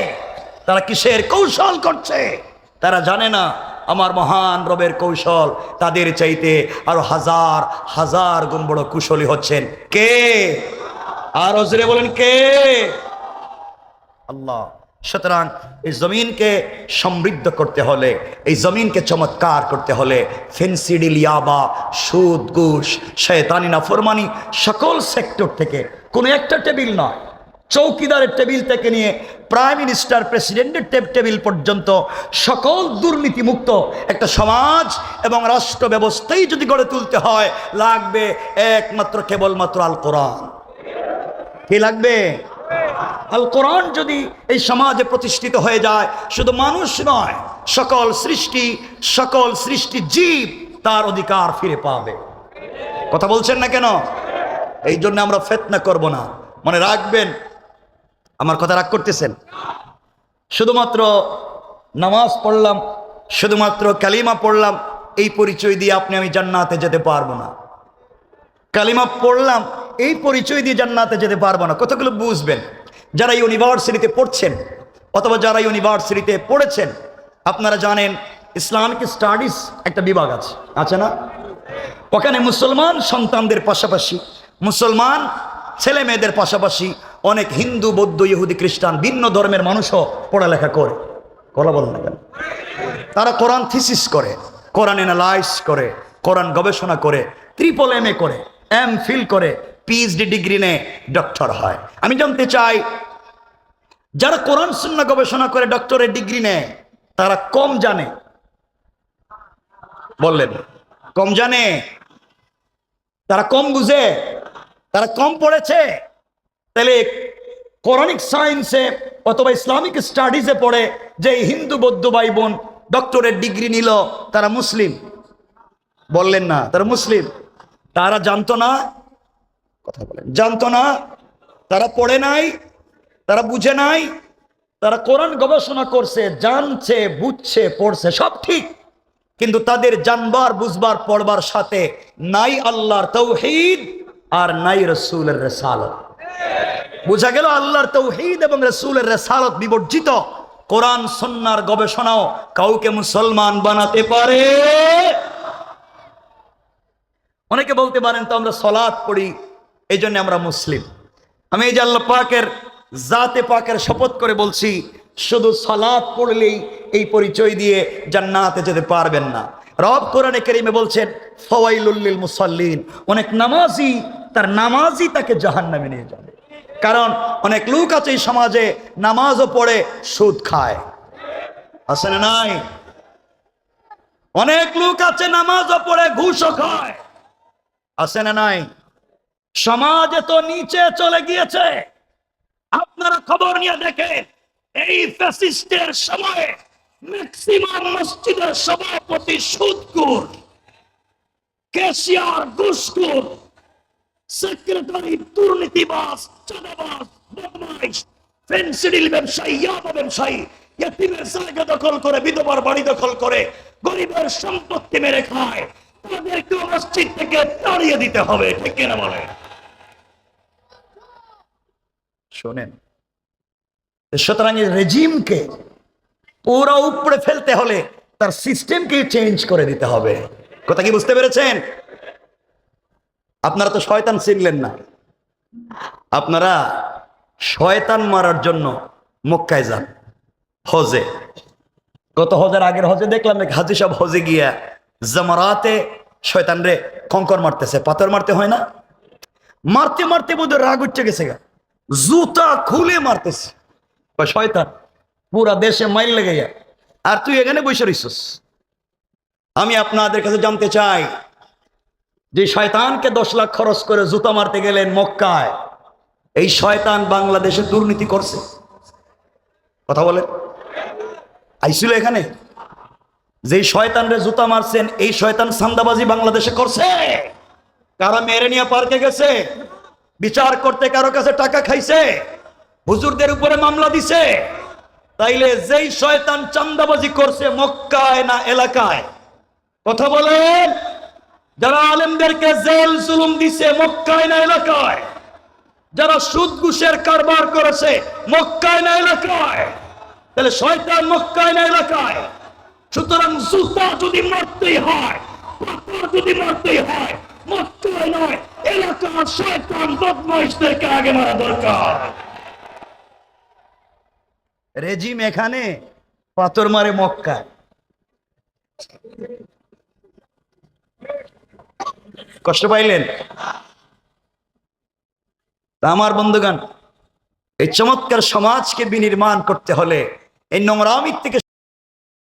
তারা কিসের কৌশল করছে তারা জানে না। আমার মহান রবের কৌশল তাদের চাইতে আরো হাজার হাজার গুণ বড় কুশলী হচ্ছেন কে? আর জোরে বলেন কে? আল্লাহ। সুতরাং এই জমিনকে সমৃদ্ধ করতে হলে, এই জমিনকে চমৎকার করতে হলে ফেন্সিডিল, ইয়াবা, সুদ, ঘুষ, শয়তানি নাফরমানি সকল সেক্টর থেকে, কোনো একটা টেবিল নয়, চৌকিদারের টেবিল থেকে নিয়ে প্রাইম মিনিস্টার, প্রেসিডেন্টের টেবিল পর্যন্ত সকল দুর্নীতিমুক্ত একটা সমাজ এবং রাষ্ট্র ব্যবস্থাই যদি গড়ে তুলতে হয়, লাগবে একমাত্র কেবলমাত্র আল কোরআন। কি লাগবে? আল কোরআন যদি এই সমাজে প্রতিষ্ঠিত হয়ে যায়, শুধু মানুষ নয়, সকল সৃষ্টি জীব তার অধিকার ফিরে পাবে। কথা বলছেন না কেন? এই জন্য আমরা ফিতনা করব না। মনে রাখবেন, আমার কথা রাগ করতেছেন? শুধুমাত্র নামাজ পড়লাম, শুধুমাত্র কালিমা পড়লাম, এই পরিচয় দিয়ে আপনি আমি জান্নাতে যেতে পারবো না। কালিমা পড়লাম, এই পরিচয় দিয়ে জান্নাতে যেতে পারবো না। কতগুলো বুঝবেন? যারা ইউনিভার্সিটিতে পড়ছেন অথবা যারা ইউনিভার্সিটিতে পড়েছেন, আপনারা জানেন ইসলামিক স্টাডিজ একটা বিভাগ আছে না? ওখানে মুসলমান সন্তানদের পাশাপাশি, মুসলমান ছেলে মেয়েদের পাশাপাশি অনেক হিন্দু, বৌদ্ধ, ইহুদি, খ্রিস্টান, ভিন্ন ধর্মের মানুষও পড়ালেখা করে। কথা বলেন না কেন? তারা কোরআন থিসিস করে, কোরআন অ্যানালাইজ করে, কোরআন গবেষণা করে, ট্রিপল MA করে, MPhil করে, PhD ডিগ্রি নেয়, ডক্টর হয়। আমি জানতে চাই, যারা কোরআন সুন্নাহ গবেষণা করে ডক্টরের ডিগ্রি নেয়, তারা কম জানে? বললেন কম জানে? তারা কম বুঝে? তারা কম পড়েছে? তাহলে কোরআনিক সায়েন্সে অথবা ইসলামিক স্টাডিজে পড়ে যে হিন্দু বৌদ্ধ ভাই বোন ডক্টরের ডিগ্রি নিল, তারা মুসলিম? বললেন না তারা মুসলিম? তারা জানতো না? কথা বলেন, জানতো না? তারা পড়ে নাই? তারা বুঝে নাই? তারা কোরআন গবেষণা করছে, জানছে, বুঝছে, পড়ছে, সব ঠিক, কিন্তু তাদের জানবার, বুঝবার, পড়বার সাথে নাই আল্লাহর তাওহীদ আর নাই রাসূলের রিসালাত। বুঝা গেল আল্লাহর তাওহীদ এবং রাসূলের রিসালাত বিবর্জিত কোরআন সুন্নাহর গবেষণাও কাউকে মুসলমান বানাতে পারে অনেকে বলতে পারেন তো আমরা সালাত পড়ি এই জন্য আমরা মুসলিম। আমি এই যে আল্লাহ পাকের জাতে পাকের শপথ করে বলছি, শুধু সালাত পড়লেই এই পরিচয় দিয়ে জান্নাতে যেতে পারবেন না। রব কোরআনে কারীমে বলছেন ফাওয়াইলুল লিল মুসাল্লিন, অনেক নামাজি তার নামাজই তাকে জাহান্নামে নিয়ে যাবে। কারণ অনেক লোক আছে এই সমাজে নামাজও পড়ে সুদ খায়, আছে না নাই? অনেক লোক আছে নামাজও পড়ে ঘুষও খায়, আছে না নাই? সমাজ তো নিচে চলে গিয়েছে। আপনারা খবর নিয়ে দেখেন, এই ফ্যাসিস্টের সময়ে ম্যাক্সিমাম মসজিদের সভাপতি সুদখোর, ক্যাশিয়ার ঘুষখোর, সেক্রেটারি দুর্নীতিবাজ, চাঁদাবাজ, বদমাইশ, ফেন্সিডিল ব্যবসায়ী, ইয়াবা ব্যবসায়ী, ইতিমের জায়গা দখল করে, বিধবার বাড়ি দখল করে, গরিবের সম্পত্তি মেরে খায়। তাদেরকে মসজিদ থেকে তাড়িয়ে দিতে হবে, ঠিক কিনা বলে? শোনেন, সুতরাং এই রেজিমকে পুরো উপরে ফেলতে হলে তার সিস্টেমকে চেঞ্জ করে দিতে হবে। কথা কি বুঝতে পেরেছেন? আপনারা তো শয়তান চিনলেন না, আপনারা শয়তান মারার জন্য মক্কায় যান, হজে। গত হজের আগের হজে দেখলাম এক হাজি সাহেব হজে গিয়া জামারাতে শয়তান রে কঙ্কর মারতেছে, পাথর মারতে হয় না, মারতে মারতে বোধহয় রাগ উঠে গেছে গা, জুতা খুলে মারতেছে। শয়তান পুরা দেশে মাইল লেগে যায়, আর তুই এখানে বসে রইছিস। আমি আপনাদের কাছে জানতে চাই, যে শয়তানকে 10 লাখ খরচ করে জুতা মারতে গেলেন মক্কায়, এই শয়তান বাংলাদেশে দুর্নীতি করছে? কথা বলে আইছিল এখানে? যে শয়তানরে জুতা মারছেন, এই শয়তান সান্দাবাজি বাংলাদেশে করছে? কারা মেরে নিয়ে পার্কে গেছে, বিচার করতে কারো কাছে টাকা খাইছে, হুজুরদের উপরে মামলা দিছে? তাইলে যেই শয়তান চান্দাবাজি করছে মক্কায় না এলাকায়? কথা বলেন। যারা আলেমদেরকে জেল জুলুম দিছে মক্কায় না এলাকায়? যারা সুদ ঘুষের কারবার করেছে মক্কায় না এলাকায়? তাহলে শয়তান মক্কায় না এলাকায়? সুতরাং জুতা যদি মারতেই হয়, পাথর যদি মারতেই হয়, মক্কায় নয়, এলাকার শয়তান বদমাইশদেরকে আগে মারা দরকার। রেজিম এখানে, পাথর মারে মক্কায়। কষ্ট পাইলেন? আমার বন্ধুগণ, এই চমৎকার সমাজকে বিনির্মাণ করতে হলে এই নোংরামি থেকে